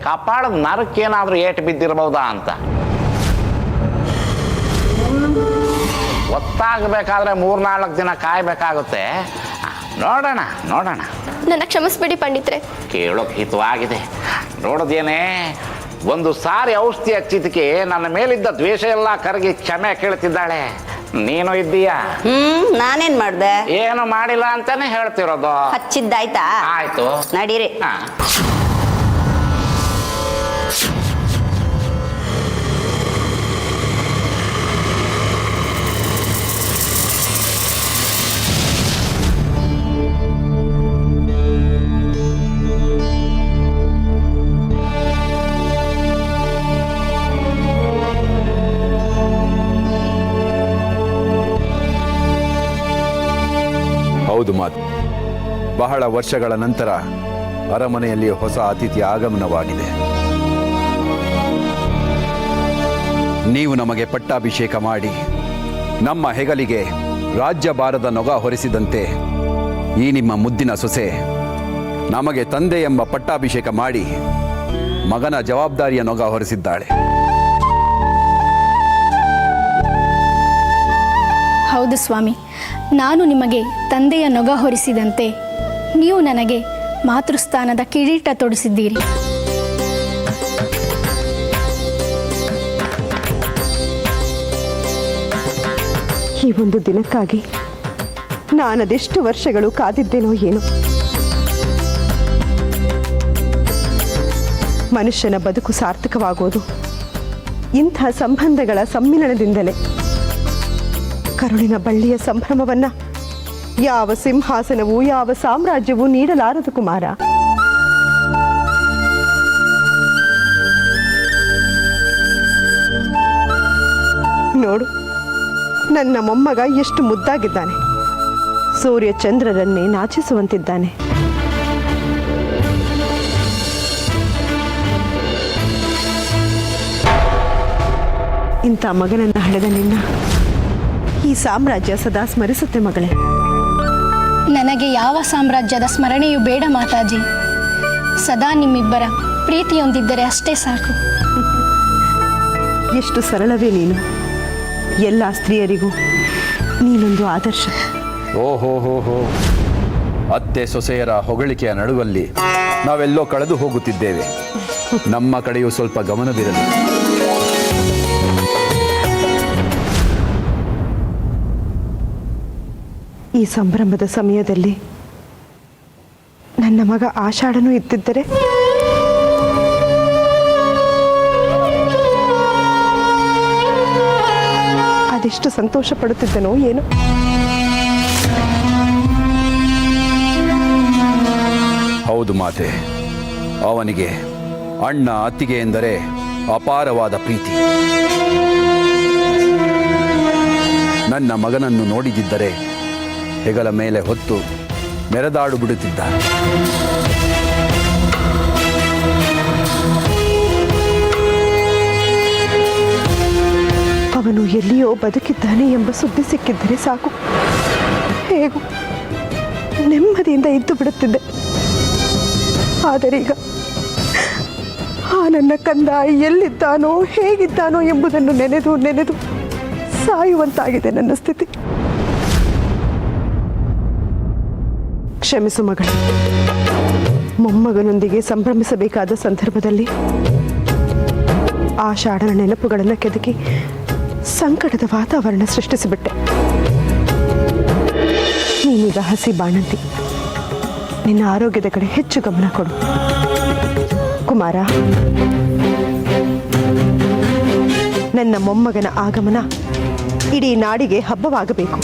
ಕಪಾಳದ ನರಕ್ಕೇನಾದರೂ ಏಟು ಬಿದ್ದಿರ್ಬೋದಾ ಅಂತ. ಗೊತ್ತಾಗಬೇಕಾದ್ರೆ 3-4 ದಿನ ಕಾಯಬೇಕಾಗುತ್ತೆ. ನೋಡೋಣ ನೋಡೋಣ. ನನ್ನ ಕ್ಷಮಿಸ್ಬೇಡಿ ಪಂಡಿತ್ರೆ. ಕೇಳೋಕೆ ಹಿತವಾಗಿದೆ. ನೋಡಿದೇನೆ, ಒಂದು ಸಾರಿ ಔಷಧಿ ಹಚ್ಚಿದ್ದಕ್ಕೆ ನನ್ನ ಮೇಲಿದ್ದ ದ್ವೇಷ ಎಲ್ಲ ಕರಗಿ ಕ್ಷಮೆ ಕೇಳ್ತಿದ್ದಾಳೆ. ನೀನು ಇದ್ದೀಯಾ? ನಾನೇನ್ ಮಾಡ್ದೆ? ಏನು ಮಾಡಿಲ್ಲ ಅಂತಾನೆ ಹೇಳ್ತಿರೋದು. ಹಚ್ಚಿದ್ದಾಯ್ತಾ? ಆಯ್ತು, ನಡೀರಿ. ಹೌದು ಮಾತು. ಬಹಳ ವರ್ಷಗಳ ನಂತರ ಅರಮನೆಯಲ್ಲಿ ಹೊಸ ಅತಿಥಿ ಆಗಮನವಾಗಿದೆ. ನೀವು ನಮಗೆ ಪಟ್ಟಾಭಿಷೇಕ ಮಾಡಿ ನಮ್ಮ ಹೆಗಲಿಗೆ ರಾಜ್ಯಭಾರದ ನೊಗ ಹೊರಿಸಿದಂತೆ ಈ ನಿಮ್ಮ ಮುದ್ದಿನ ಸೊಸೆ ನಮಗೆ ತಂದೆ ಎಂಬ ಪಟ್ಟಾಭಿಷೇಕ ಮಾಡಿ ಮಗನ ಜವಾಬ್ದಾರಿಯ ನೊಗ ಹೊರಿಸಿದ್ದಾಳೆ. ಹೌದು ಸ್ವಾಮಿ, ನಾನು ನಿಮಗೆ ತಂದೆಯ ನೊಗ ಹೊರಿಸಿದಂತೆ ನೀವು ನನಗೆ ಮಾತೃಸ್ಥಾನದ ಕಿರೀಟ ತೊಡಿಸಿದ್ದೀರಿ. ಈ ಒಂದು ದಿನಕ್ಕಾಗಿ ನಾನದೆಷ್ಟು ವರ್ಷಗಳು ಕಾದಿದ್ದೇನೋ ಏನೋ. ಮನುಷ್ಯನ ಬದುಕು ಸಾರ್ಥಕವಾಗೋದು ಇಂಥ ಸಂಬಂಧಗಳ ಸಮ್ಮಿಲನದಿಂದಲೇ. ಕರುಳಿನ ಬಳ್ಳಿಯ ಸಂಭ್ರಮವನ್ನ ಯಾವ ಸಿಂಹಾಸನವೂ ಯಾವ ಸಾಮ್ರಾಜ್ಯವೂ ನೀಡಲಾರದು ಕುಮಾರ. ನೋಡು, ನನ್ನ ಮೊಮ್ಮಗ ಎಷ್ಟು ಮುದ್ದಾಗಿದ್ದಾನೆ. ಸೂರ್ಯ ಚಂದ್ರರನ್ನೇ ನಾಚಿಸುವಂತಿದ್ದಾನೆ. ಇಂಥ ಮಗನನ್ನ ಹಡೆದ ನಿನ್ನ ಈ ಸಾಮ್ರಾಜ್ಯ ಸದಾ ಸ್ಮರಿಸುತ್ತೆ ಮಗಳೇ. ನನಗೆ ಯಾವ ಸಾಮ್ರಾಜ್ಯದ ಸ್ಮರಣೆಯೂ ಬೇಡ ಮಾತಾಜಿ. ಸದಾ ನಿಮ್ಮಿಬ್ಬರ ಪ್ರೀತಿಯೊಂದಿದ್ದರೆ ಅಷ್ಟೇ ಸಾಕು. ಎಷ್ಟು ಸರಳವೇ ನೀನು. ಎಲ್ಲ ಸ್ತ್ರೀಯರಿಗೂ ನೀನೊಂದು ಆದರ್ಶ. ಓಹೋ ಹೋ ಹೋ, ಅತ್ತೆ ಸೊಸೆಯರ ಹೊಗಳಿಕೆಯ ನಡುವಲ್ಲಿ ನಾವೆಲ್ಲೋ ಕಳೆದು ಹೋಗುತ್ತಿದ್ದೇವೆ. ನಮ್ಮ ಕಡೆಯೂ ಸ್ವಲ್ಪ ಗಮನವಿರಲಿ. ಈ ಸಂಭ್ರಮದ ಸಮಯದಲ್ಲಿ ನನ್ನ ಮಗ ಆಷಾಢನೂ ಇದ್ದಿದ್ದರೆ ಅದೆಷ್ಟು ಸಂತೋಷ ಪಡುತ್ತಿದ್ದನೋ ಏನು. ಹೌದು ಮಾತೆ, ಅವನಿಗೆ ಅಣ್ಣ ಅತ್ತಿಗೆ ಎಂದರೆ ಅಪಾರವಾದ ಪ್ರೀತಿ. ನನ್ನ ಮಗನನ್ನು ನೋಡಿದಿದ್ದರೆ ಹೆಗಲ ಮೇಲೆ ಹೊತ್ತು ಮೆರೆದಾಡು ಬಿಡುತ್ತಿದ್ದ. ಅವನು ಎಲ್ಲಿಯೋ ಬದುಕಿದ್ದಾನೆ ಎಂಬ ಸುದ್ದಿ ಸಿಕ್ಕಿದ್ದರೆ ಸಾಕು, ಹೇಗೂ ನೆಮ್ಮದಿಯಿಂದ ಇದ್ದು ಬಿಡುತ್ತಿದ್ದೆ. ಆದರೆ ಈಗ ಆ ನನ್ನ ಕಂದ ಎಲ್ಲಿದ್ದಾನೋ ಹೇಗಿದ್ದಾನೋ ಎಂಬುದನ್ನು ನೆನೆದು ನೆನೆದು ಸಾಯುವಂತಾಗಿದೆ ನನ್ನ ಸ್ಥಿತಿ. ಕ್ಷಮಿಸು ಮಗಳು. ಮೊಮ್ಮಗನೊಂದಿಗೆ ಸಂಭ್ರಮಿಸಬೇಕಾದ ಸಂದರ್ಭದಲ್ಲಿ ಆಷಾಢನ ನೆನಪುಗಳನ್ನು ಕೆದಕಿ ಸಂಕಟದ ವಾತಾವರಣ ಸೃಷ್ಟಿಸಿಬಿಟ್ಟೆ. ನೀನೀಗ ಹಸಿ ಬಾಣಂತಿ. ನಿನ್ನ ಆರೋಗ್ಯದ ಕಡೆ ಹೆಚ್ಚು ಗಮನ ಕೊಡು ಕುಮಾರ. ನನ್ನ ಮೊಮ್ಮಗನ ಆಗಮನ ಇಡೀ ನಾಡಿಗೆ ಹಬ್ಬವಾಗಬೇಕು.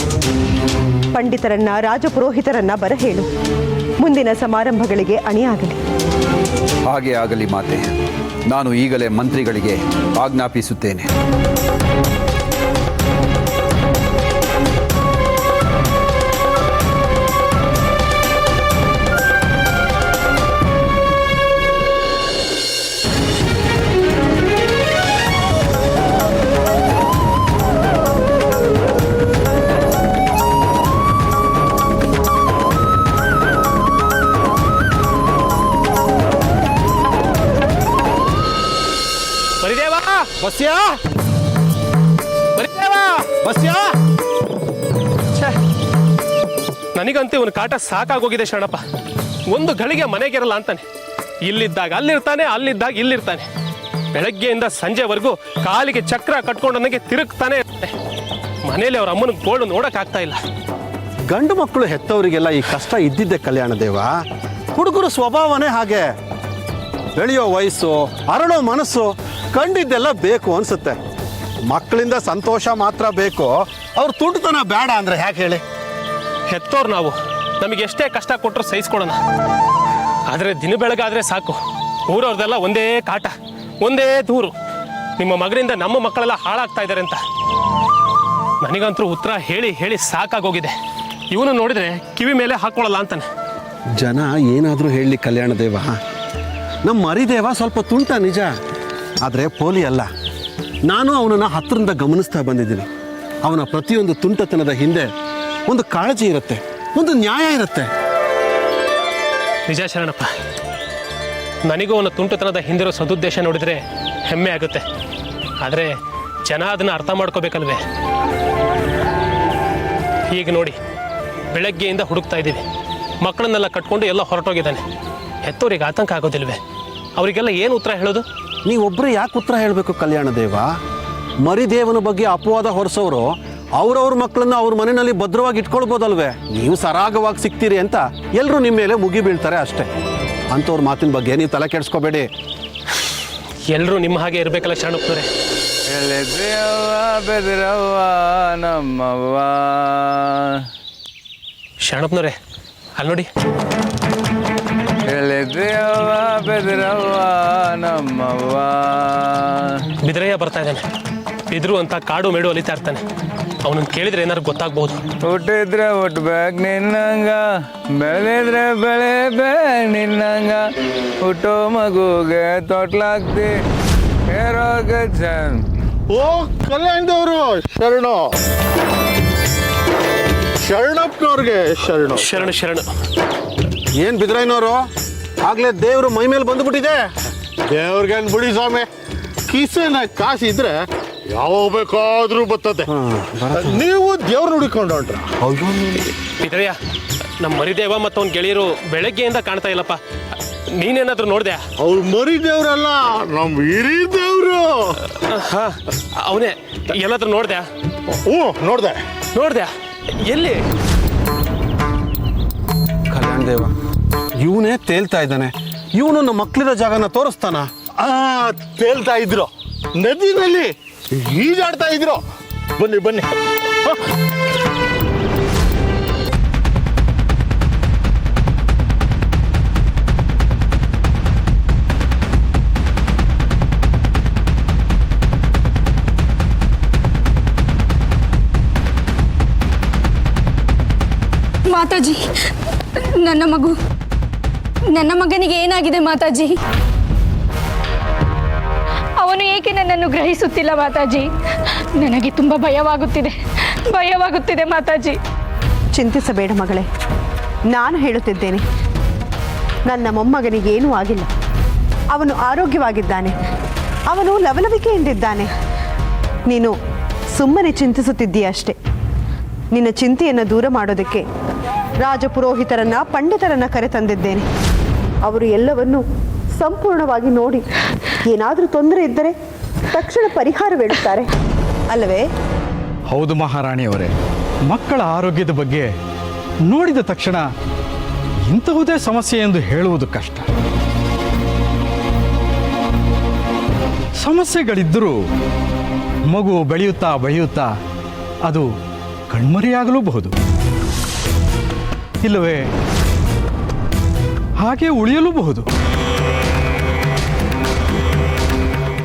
ಪಂಡಿತರನ್ನ ರಾಜಪುರೋಹಿತರನ್ನ ಬರಹೇಳು. ಮುಂದಿನ ಸಮಾರಂಭಗಳಿಗೆ ಅಣಿಯಾಗಲಿ. ಹಾಗೆ ಆಗಲಿ ಮಾತೆ. ನಾನು ಈಗಲೇ ಮಂತ್ರಿಗಳಿಗೆ ಆಜ್ಞಾಪಿಸುತ್ತೇನೆ. ಬಸ್ಯಾ ಬಸ್ಯಾ. ನನಗಂತೂ ಇವನು ಕಾಟ ಸಾಕಾಗೋಗಿದೆ ಶರಣಪ್ಪ. ಒಂದು ಗಳಿಗೆ ಮನೆಗಿರಲ್ಲ ಅಂತಾನೆ. ಇಲ್ಲಿದ್ದಾಗ ಅಲ್ಲಿರ್ತಾನೆ, ಅಲ್ಲಿದ್ದಾಗ ಇಲ್ಲಿರ್ತಾನೆ. ಬೆಳಗ್ಗೆಯಿಂದ ಸಂಜೆವರೆಗೂ ಕಾಲಿಗೆ ಚಕ್ರ ಕಟ್ಕೊಂಡು ನನಗೆ ತಿರುಗ್ತಾನೆ ಇರ್ತಾನೆ. ಮನೇಲಿ ಅವ್ರ ಅಮ್ಮನ ಗೋಳು ನೋಡಕ್ ಆಗ್ತಾ ಇಲ್ಲ. ಗಂಡು ಮಕ್ಕಳು ಹೆತ್ತವರಿಗೆಲ್ಲ ಈ ಕಷ್ಟ ಇದ್ದಿದ್ದೆ ಕಲ್ಯಾಣ ದೇವ. ಹುಡುಗರು ಸ್ವಭಾವನೇ ಹಾಗೆ. ಬೆಳೆಯೋ ವಯಸ್ಸು, ಅರಳೋ ಮನಸ್ಸು, ಕಂಡಿದ್ದೆಲ್ಲ ಬೇಕು ಅನ್ಸುತ್ತೆ. ಮಕ್ಕಳಿಂದ ಸಂತೋಷ ಮಾತ್ರ ಬೇಕು, ಅವ್ರ ತುಂಟತನ ಬೇಡ ಅಂದ್ರೆ ಹೇಗೆ ಹೇಳಿ? ಹೆತ್ತೋರು ನಾವು, ನಮಗೆ ಎಷ್ಟೇ ಕಷ್ಟ ಕೊಟ್ಟರು ಸಹಿಸ್ಕೊಡೋಣ. ಆದರೆ ದಿನ ಬೆಳಗಾದ್ರೆ ಸಾಕು, ಊರವ್ರದೆಲ್ಲ ಒಂದೇ ಕಾಟ, ಒಂದೇ ದೂರು. ನಿಮ್ಮ ಮಗನಿಂದ ನಮ್ಮ ಮಕ್ಕಳೆಲ್ಲ ಹಾಳಾಗ್ತಾ ಇದ್ದಾರೆ ಅಂತ. ನನಗಂತೂ ಉತ್ತರ ಹೇಳಿ ಹೇಳಿ ಸಾಕಾಗೋಗಿದೆ. ಇವನು ನೋಡಿದ್ರೆ ಕಿವಿ ಮೇಲೆ ಹಾಕೊಳ್ಳಲ್ಲ ಅಂತಾನೆ. ಜನ ಏನಾದರೂ ಹೇಳಲಿ ಕಲ್ಯಾಣ ದೇವ, ನಮ್ಮ ಮರಿದೇವ ಸ್ವಲ್ಪ ತುಂಟ ನಿಜ, ಆದರೆ ಪೋಲಿ ಅಲ್ಲ. ನಾನು ಅವನನ್ನು ಹತ್ತಿರದಿಂದ ಗಮನಿಸ್ತಾ ಬಂದಿದ್ದೀನಿ. ಅವನ ಪ್ರತಿಯೊಂದು ತುಂಟತನದ ಹಿಂದೆ ಒಂದು ಕಾಳಜಿ ಇರುತ್ತೆ, ಒಂದು ನ್ಯಾಯ ಇರುತ್ತೆ. ನಿಜ ಶರಣಪ್ಪ, ನನಗೂ ಅವನ ತುಂಟತನದ ಹಿಂದಿರೋ ಸದುದ್ದೇಶ ನೋಡಿದರೆ ಹೆಮ್ಮೆ ಆಗುತ್ತೆ. ಆದರೆ ಜನ ಅದನ್ನು ಅರ್ಥ ಮಾಡ್ಕೋಬೇಕಲ್ವೇ? ಈಗ ನೋಡಿ, ಬೆಳಗ್ಗೆಯಿಂದ ಹುಡುಕ್ತಾ ಇದ್ದೀವಿ. ಮಕ್ಕಳನ್ನೆಲ್ಲ ಕಟ್ಕೊಂಡು ಎಲ್ಲ ಹೊರಟೋಗಿದ್ದಾನೆ. ಹೆತ್ತೋರಿಗೆ ಆತಂಕ ಆಗೋದಿಲ್ವೇ? ಅವರಿಗೆಲ್ಲ ಏನು ಉತ್ತರ ಹೇಳೋದು? ನೀವೊಬ್ಬರೇ ಯಾಕೆ ಉತ್ತರ ಹೇಳಬೇಕು ಕಲ್ಯಾಣ ದೇವ? ಮರಿದೇವನ ಬಗ್ಗೆ ಅಪವಾದ ಹೊರಿಸೋರು ಅವ್ರವ್ರ ಮಕ್ಕಳನ್ನ ಅವ್ರ ಮನೆಯಲ್ಲಿ ಭದ್ರವಾಗಿ ಇಟ್ಕೊಳ್ಬೋದಲ್ವೇ? ನೀವು ಸರಾಗವಾಗಿ ಸಿಗ್ತೀರಿ ಅಂತ ಎಲ್ಲರೂ ನಿಮ್ಮ ಮೇಲೆ ಮುಗಿ ಬೀಳ್ತಾರೆ ಅಷ್ಟೇ. ಅಂಥವ್ರ ಮಾತಿನ ಬಗ್ಗೆ ನೀವು ತಲೆ ಕೆಡಿಸ್ಕೋಬೇಡಿ. ಎಲ್ಲರೂ ನಿಮ್ಮ ಹಾಗೆ ಇರಬೇಕಲ್ಲ ಶರಣಪ್ಪನವರೇ. ಬೆದರವ್ವ ನಮ್ಮವ್ವ. ಶರಣಪ್ಪನವರೇ, ಅಲ್ಲಿ ನೋಡಿ. ಎಳೆದ್ರವ್ವ ಬೆದರವ್ವ ನಮ್ಮವ್ವ. ಬಿದ್ರಯ್ಯ ಬರ್ತಾ ಇದ್ದಾನೆ. ಬಿದ್ರು ಅಂತ ಕಾಡು ಮೇಡು ಅಲಿತಾ ಇರ್ತಾನೆ. ಅವನನ್ನು ಕೇಳಿದ್ರೆ ಏನಾದ್ರು ಗೊತ್ತಾಗ್ಬಹುದು. ಹುಟ್ಟಿದ್ರೆ ಹುಟ್ಬೇಕು ನಿನ್ನಂಗ, ಬೆಳೆದ್ರೆ ಬೆಳೆ ನಿನ್ನಂಗ, ಹುಟ್ಟೋ ಮಗುಗೆ ತೊಟ್ಲಾಗ್ತಿ ಹೇರೋಗ ಚಂದ್. ಓ ಕಲ್ಯಾಣದವರು ಶರಣು, ಶರಣಪ್ಪನವ್ರಿಗೆ ಶರಣು. ಶರಣು ಶರಣು. ಏನು ಬಿದ್ರಯ್ಯನವರು, ಆಗ್ಲೇ ದೇವರು ಮೈ ಮೇಲೆ ಬಂದುಬಿಟ್ಟಿದೆ. ದೇವ್ರಿಗೆ ಬಿಡಿ ಸ್ವಾಮಿ, ಕಿಸೆನ ಕಾಸಿದ್ರೆ ಯಾವಾಗ ಬೇಕಾದ್ರೂ ಬರ್ತದೆ. ನೀವು ದೇವ್ರ ಹುಡುಕೊಂಡು ಹೊಂಟ್ರ? ಬಿದ್ರಯ್ಯ, ನಮ್ಮ ಮರಿದೇವ ಮತ್ತು ಅವ್ನ ಗೆಳೆಯರು ಬೆಳಗ್ಗೆಯಿಂದ ಕಾಣ್ತಾ ಇಲ್ಲಪ್ಪ. ನೀನೇನಾದ್ರೂ ನೋಡ್ದೆ? ಅವ್ರು ಮರಿ ದೇವ್ರಲ್ಲ, ನಮ್ ಹಿರಿ ದೇವ್ರು. ಹಾ, ಅವನೇ. ಎಲ್ಲಾದ್ರೂ ನೋಡ್ದೆ? ಹ್ಞೂ ನೋಡ್ದೆ. ನೋಡ್ದೆ? ಎಲ್ಲಿ? ಕಲ್ಯಾಣ ದೇವ, ಇವನೇ ತೇಲ್ತಾ ಇದ್ದಾನೆ. ಇವನು ನಮ್ಮ ಮಕ್ಕಳಿರೋ ಜಾಗನ ತೋರಿಸ್ತಾನ? ತೇಲ್ತಾ ಇದ್ರು, ನದಿನಲ್ಲಿ ಈಜಾಡ್ತಾ ಇದ್ರು. ಬನ್ನಿ ಬನ್ನಿ. ಮಾತಾಜಿ, ನನ್ನ ಮಗನಿಗೆ ಏನಾಗಿದೆ ಮಾತಾಜಿ? ಅವನು ಏಕೆ ನನ್ನನ್ನು ಗ್ರಹಿಸುತ್ತಿಲ್ಲ ಮಾತಾಜಿ? ನನಗೆ ತುಂಬ ಭಯವಾಗುತ್ತಿದೆ ಮಾತಾಜಿ. ಚಿಂತಿಸಬೇಡ ಮಗಳೇ, ನಾನು ಹೇಳುತ್ತಿದ್ದೇನೆ. ನನ್ನ ಮೊಮ್ಮಗನಿಗೆ ಏನೂ ಆಗಿಲ್ಲ. ಅವನು ಆರೋಗ್ಯವಾಗಿದ್ದಾನೆ. ಅವನು ಲವಲವಿಕೆಯಿಂದಿದ್ದಾನೆ. ನೀನು ಸುಮ್ಮನೆ ಚಿಂತಿಸುತ್ತಿದ್ದೀಯ ಅಷ್ಟೇ. ನಿನ್ನ ಚಿಂತೆಯನ್ನು ದೂರ ಮಾಡೋದಕ್ಕೆ ರಾಜಪುರೋಹಿತರನ್ನ, ಪಂಡಿತರನ್ನ ಕರೆತಂದಿದ್ದೇನೆ. ಅವರು ಎಲ್ಲವನ್ನೂ ಸಂಪೂರ್ಣವಾಗಿ ನೋಡಿ ಏನಾದರೂ ತೊಂದರೆ ಇದ್ದರೆ ತಕ್ಷಣ ಪರಿಹಾರವೇಳುತ್ತಾರೆ, ಅಲ್ಲವೇ? ಹೌದು ಮಹಾರಾಣಿಯವರೇ, ಮಕ್ಕಳ ಆರೋಗ್ಯದ ಬಗ್ಗೆ ನೋಡಿದ ತಕ್ಷಣ ಇಂತಹುದೇ ಸಮಸ್ಯೆ ಎಂದು ಹೇಳುವುದು ಕಷ್ಟ. ಸಮಸ್ಯೆಗಳಿದ್ದರೂ ಮಗು ಬೆಳೆಯುತ್ತಾ ಅದು ಕಣ್ಮರೆಯಾಗಲೂಬಹುದು, ಇಲ್ಲವೇ ಹಾಗೆ ಉಳಿಯಲೂಬಹುದು.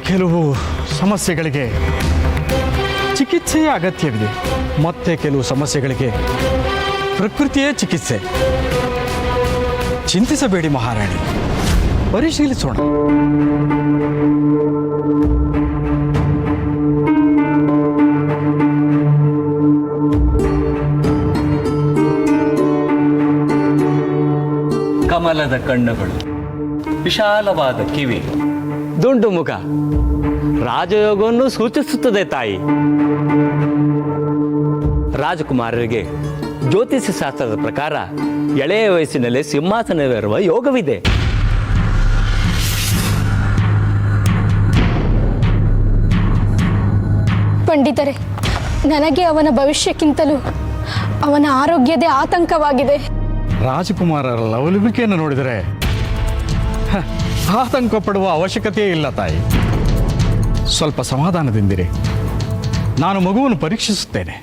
ಕೆಲವು ಸಮಸ್ಯೆಗಳಿಗೆ ಚಿಕಿತ್ಸೆಯ ಅಗತ್ಯವಿದೆ, ಮತ್ತೆ ಕೆಲವು ಸಮಸ್ಯೆಗಳಿಗೆ ಪ್ರಕೃತಿಯೇ ಚಿಕಿತ್ಸೆ. ಚಿಂತಿಸಬೇಡಿ ಮಹಾರಾಣಿ, ಪರಿಶೀಲಿಸೋಣ. ಕಮಲದ ಕಣ್ಣುಗಳು, ವಿಶಾಲವಾದ ಕಿವಿ, ದುಂಡು ಮುಖ ರಾಜಯೋಗವನ್ನು ಸೂಚಿಸುತ್ತದೆ ತಾಯಿ. ರಾಜಕುಮಾರರಿಗೆ ಜ್ಯೋತಿಷ್ಯ ಶಾಸ್ತ್ರದ ಪ್ರಕಾರ ಎಳೆಯ ವಯಸ್ಸಿನಲ್ಲಿ ಸಿಂಹಾಸನವೇರುವ ಯೋಗವಿದೆ. ಪಂಡಿತರೆ, ನನಗೆ ಅವನ ಭವಿಷ್ಯಕ್ಕಿಂತಲೂ ಅವನ ಆರೋಗ್ಯದೇ ಆತಂಕವಾಗಿದೆ. ರಾಜಕುಮಾರರ ಲವಲವಿಕೆಯನ್ನು ನೋಡಿದರೆ ಆತಂಕ ಪಡುವ ಅವಶ್ಯಕತೆಯೇ ಇಲ್ಲ ತಾಯಿ. ಸ್ವಲ್ಪ ಸಮಾಧಾನದಿಂದಿರಿ, ನಾನು ಮಗುವನ್ನು ಪರೀಕ್ಷಿಸುತ್ತೇನೆ.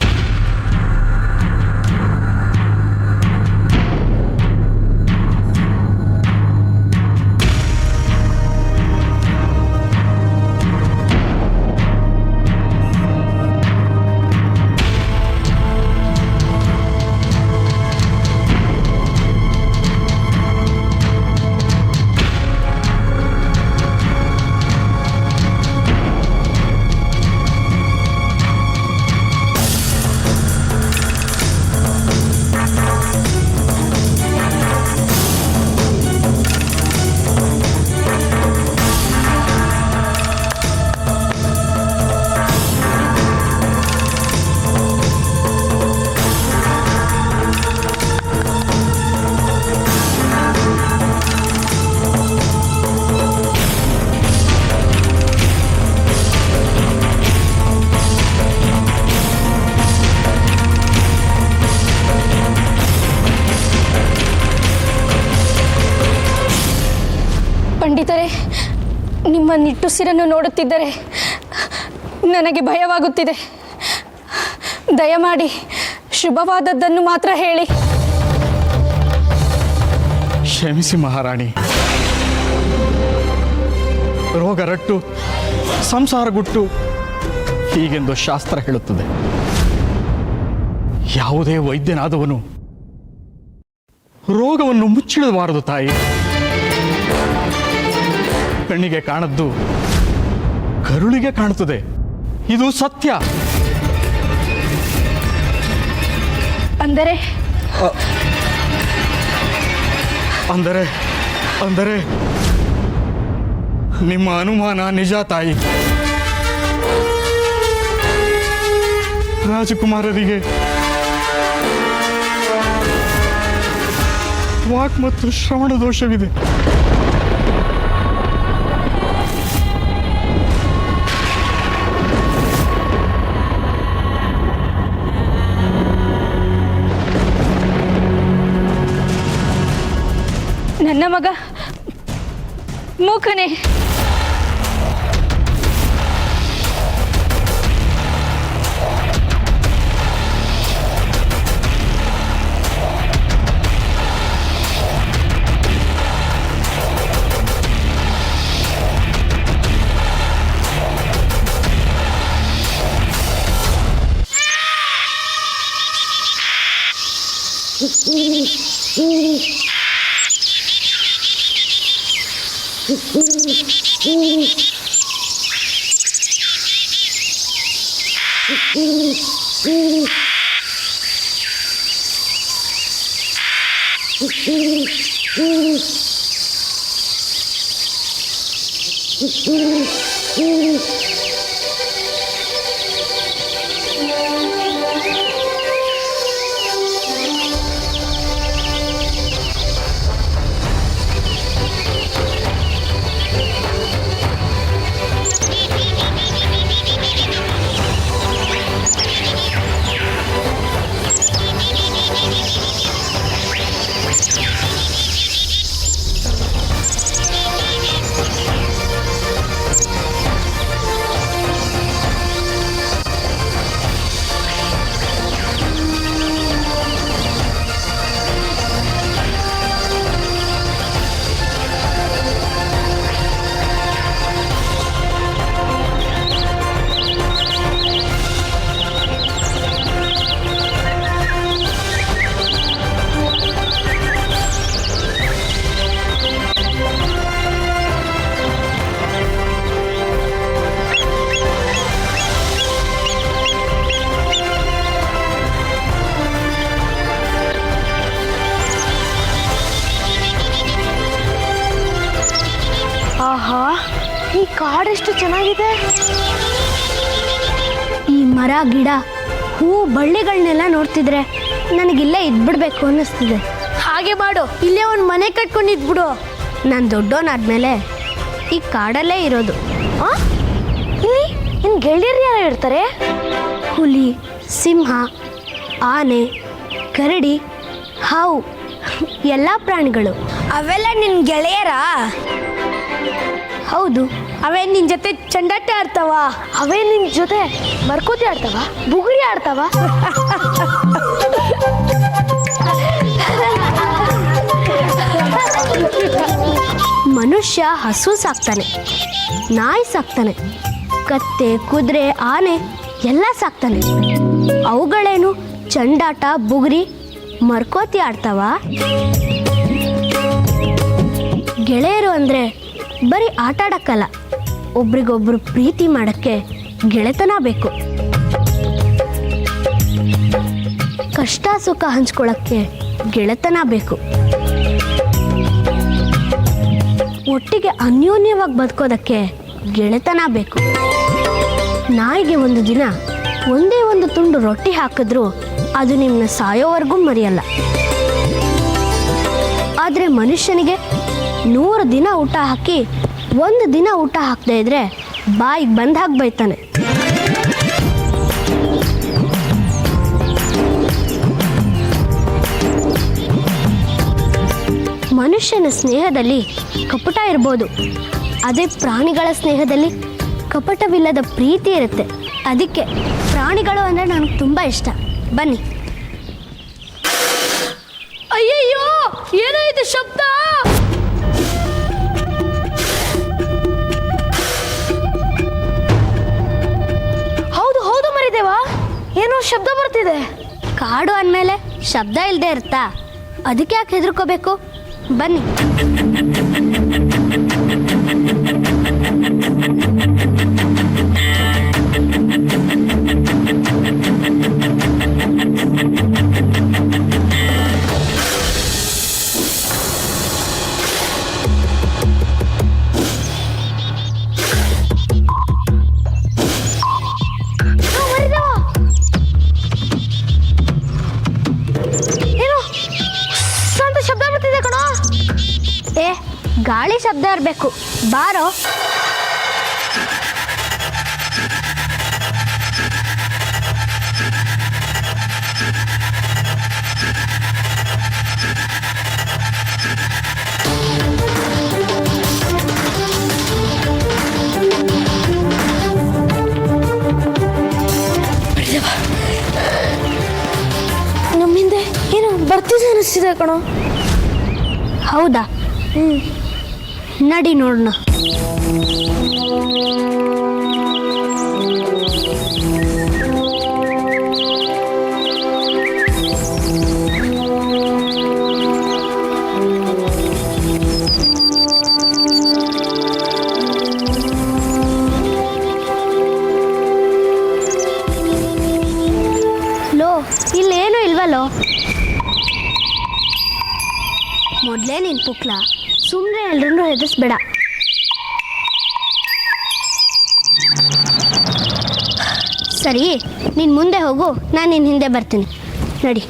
ಪಂಡಿತರೆ, ನಿಮ್ಮ ನಿಟ್ಟುಸಿರನ್ನು ನೋಡುತ್ತಿದ್ದರೆ ನನಗೆ ಭಯವಾಗುತ್ತಿದೆ. ದಯಮಾಡಿ ಶುಭವಾದದ್ದನ್ನು ಮಾತ್ರ ಹೇಳಿ. ಕ್ಷಮಿಸಿ ಮಹಾರಾಣಿ. ರೋಗ ರಟ್ಟು, ಸಂಸಾರ ಗುಟ್ಟು ಹೀಗೆಂದು ಶಾಸ್ತ್ರ ಹೇಳುತ್ತದೆ. ಯಾವುದೇ ವೈದ್ಯನಾದವನು ರೋಗವನ್ನು ಮುಚ್ಚಿಡಬಾರದು ತಾಯಿ. ಕಣ್ಣಿಗೆ ಕಾಣದ್ದು ಕರುಳಿಗೆ ಕಾಣುತ್ತದೆ, ಇದು ಸತ್ಯ. ಅಂದರೆ ಅಂದರೆ ಅಂದರೆ ನಿಮ್ಮ ಅನುಮಾನ ನಿಜ ತಾಯಿ. ರಾಜಕುಮಾರರಿಗೆ ವಾಕ್ ಮತ್ತು ಶ್ರವಣ ದೋಷವಿದೆ. ನನ್ನ ಮಗ ಮೂಕನೇ. ಎಷ್ಟು ಚೆನ್ನಾಗಿದೆ. ಈ ಮರ ಗಿಡ ಹೂ ಬಳ್ಳಿಗಳನ್ನೆಲ್ಲ ನೋಡ್ತಿದ್ರೆ ನನಗಿಲ್ಲೇ ಇದ್ಬಿಡ್ಬೇಕು ಅನ್ನಿಸ್ತಿದೆ. ಹಾಗೆ ಮಾಡು, ಇಲ್ಲೇ ಒಂದು ಮನೆ ಕಟ್ಕೊಂಡು ಇದ್ಬಿಡು. ನಾನು ದೊಡ್ಡವನಾದ್ಮೇಲೆ ಈ ಕಾಡಲ್ಲೇ ಇರೋದು. ಇಲ್ಲಿ ನಿನ್ನ ಗೆಳೆಯರು ಯಾರು ಇರ್ತಾರೆ? ಹುಲಿ, ಸಿಂಹ, ಆನೆ, ಕರಡಿ, ಹಾವು, ಎಲ್ಲ ಪ್ರಾಣಿಗಳು. ಅವೆಲ್ಲ ನಿನ್ನ ಗೆಳೆಯರಾ? ಹೌದು. ಅವೇ ನಿನ್ನ ಜೊತೆ ಚಂಡಾಟ ಆಡ್ತಾವ? ಅವೇ ನಿನ್ನ ಜೊತೆ ಮರ್ಕೋತಿ ಆಡ್ತಾವ? ಬುಗುರಿ ಆಡ್ತಾವ? ಮನುಷ್ಯ ಹಸು ಸಾಕ್ತಾನೆ, ನಾಯಿ ಸಾಕ್ತಾನೆ, ಕತ್ತೆ, ಕುದುರೆ, ಆನೆ ಎಲ್ಲ ಸಾಕ್ತಾನೆ. ಅವುಗಳೇನು ಚಂಡಾಟ, ಬುಗುರಿ, ಮರ್ಕೋತಿ ಆಡ್ತಾವ? ಗೆಳೆಯರು ಅಂದರೆ ಬರೀ ಆಟ ಆಡಕ್ಕಲ್ಲ, ಒಬ್ರಿಗೊಬ್ರು ಪ್ರೀತಿ ಮಾಡೋಕ್ಕೆ ಗೆಳೆತನ ಬೇಕು. ಕಷ್ಟ ಸುಖ ಹಂಚ್ಕೊಳ್ಳೋಕ್ಕೆ ಗೆಳೆತನ ಬೇಕು. ಒಟ್ಟಿಗೆ ಅನ್ಯೋನ್ಯವಾಗಿ ಬದುಕೋದಕ್ಕೆ ಗೆಳೆತನ ಬೇಕು. ನಾಯಿಗೆ ಒಂದು ದಿನ ಒಂದೇ ಒಂದು ತುಂಡು ರೊಟ್ಟಿ ಹಾಕಿದ್ರೂ ಅದು ನಿಮ್ಮನ್ನ ಸಾಯೋವರೆಗೂ ಮರೆಯಲ್ಲ. ಆದರೆ ಮನುಷ್ಯನಿಗೆ 100 ದಿನ ಊಟ ಹಾಕಿ 1 ದಿನ ಊಟ ಹಾಕದೇ ಇದ್ರೆ ಬಾಯಿಗೆ ಬಂದಾಗ ಬೈತಾನೆ. ಮನುಷ್ಯನ ಸ್ನೇಹದಲ್ಲಿ ಕಪಟ ಇರ್ಬೋದು, ಅದೇ ಪ್ರಾಣಿಗಳ ಸ್ನೇಹದಲ್ಲಿ ಕಪಟವಿಲ್ಲದ ಪ್ರೀತಿ ಇರುತ್ತೆ. ಅದಕ್ಕೆ ಪ್ರಾಣಿಗಳು ಅಂದರೆ ನನಗೆ ತುಂಬ ಇಷ್ಟ. ಬನ್ನಿ. ಅಯ್ಯಯ್ಯೋ, ಏನೋ ಇದು ಶಬ್ದ? ಹೌದು ಹೌದು ಮರಿದೇವಾ, ಏನೋ ಶಬ್ದ ಬರ್ತಿದೆ. ಕಾಡು ಅಂದಮೇಲೆ ಶಬ್ದ ಇಲ್ಲದೆ ಇರುತ್ತಾ? ಅದಕ್ಕೆ ಯಾಕೆ ಹೆದರ್ಕೋಬೇಕು? ಬನ್ನಿ. ಗಾಳಿ ಶಬ್ದ ಇರಬೇಕು, ಬಾರೋ. ನಮ್ಮಿಂದ ಏನು ಬರ್ತಿದೆ ಅನಿಸ್ತಿದೆ ಕಣೋ. ಹೌದಾ? ನಡಿ ನೋಡೋಣ. ಲೋ, ಇಲ್ಲೇನು ಇಲ್ವಲ್ಲೋ? ಮೊದಲೇ ನೀನು ಪುಕ್ಲ, ಸುಮ್ಮನೆ ಎಲ್ರನ್ನೂ ಹೆದರ್ಸ್ಬೇಡ. ಸರಿ, ನೀನು ಮುಂದೆ ಹೋಗು, ನಾನು ನಿನ್ನ ಹಿಂದೆ ಬರ್ತೀನಿ. ನಡಿ.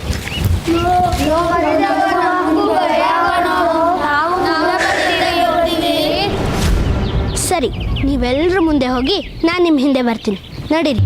ಸರಿ, ನೀವೆಲ್ಲರೂ ಮುಂದೆ ಹೋಗಿ ನಾನು ನಿಮ್ಮ ಹಿಂದೆ ಬರ್ತೀನಿ. ನಡೀರಿ.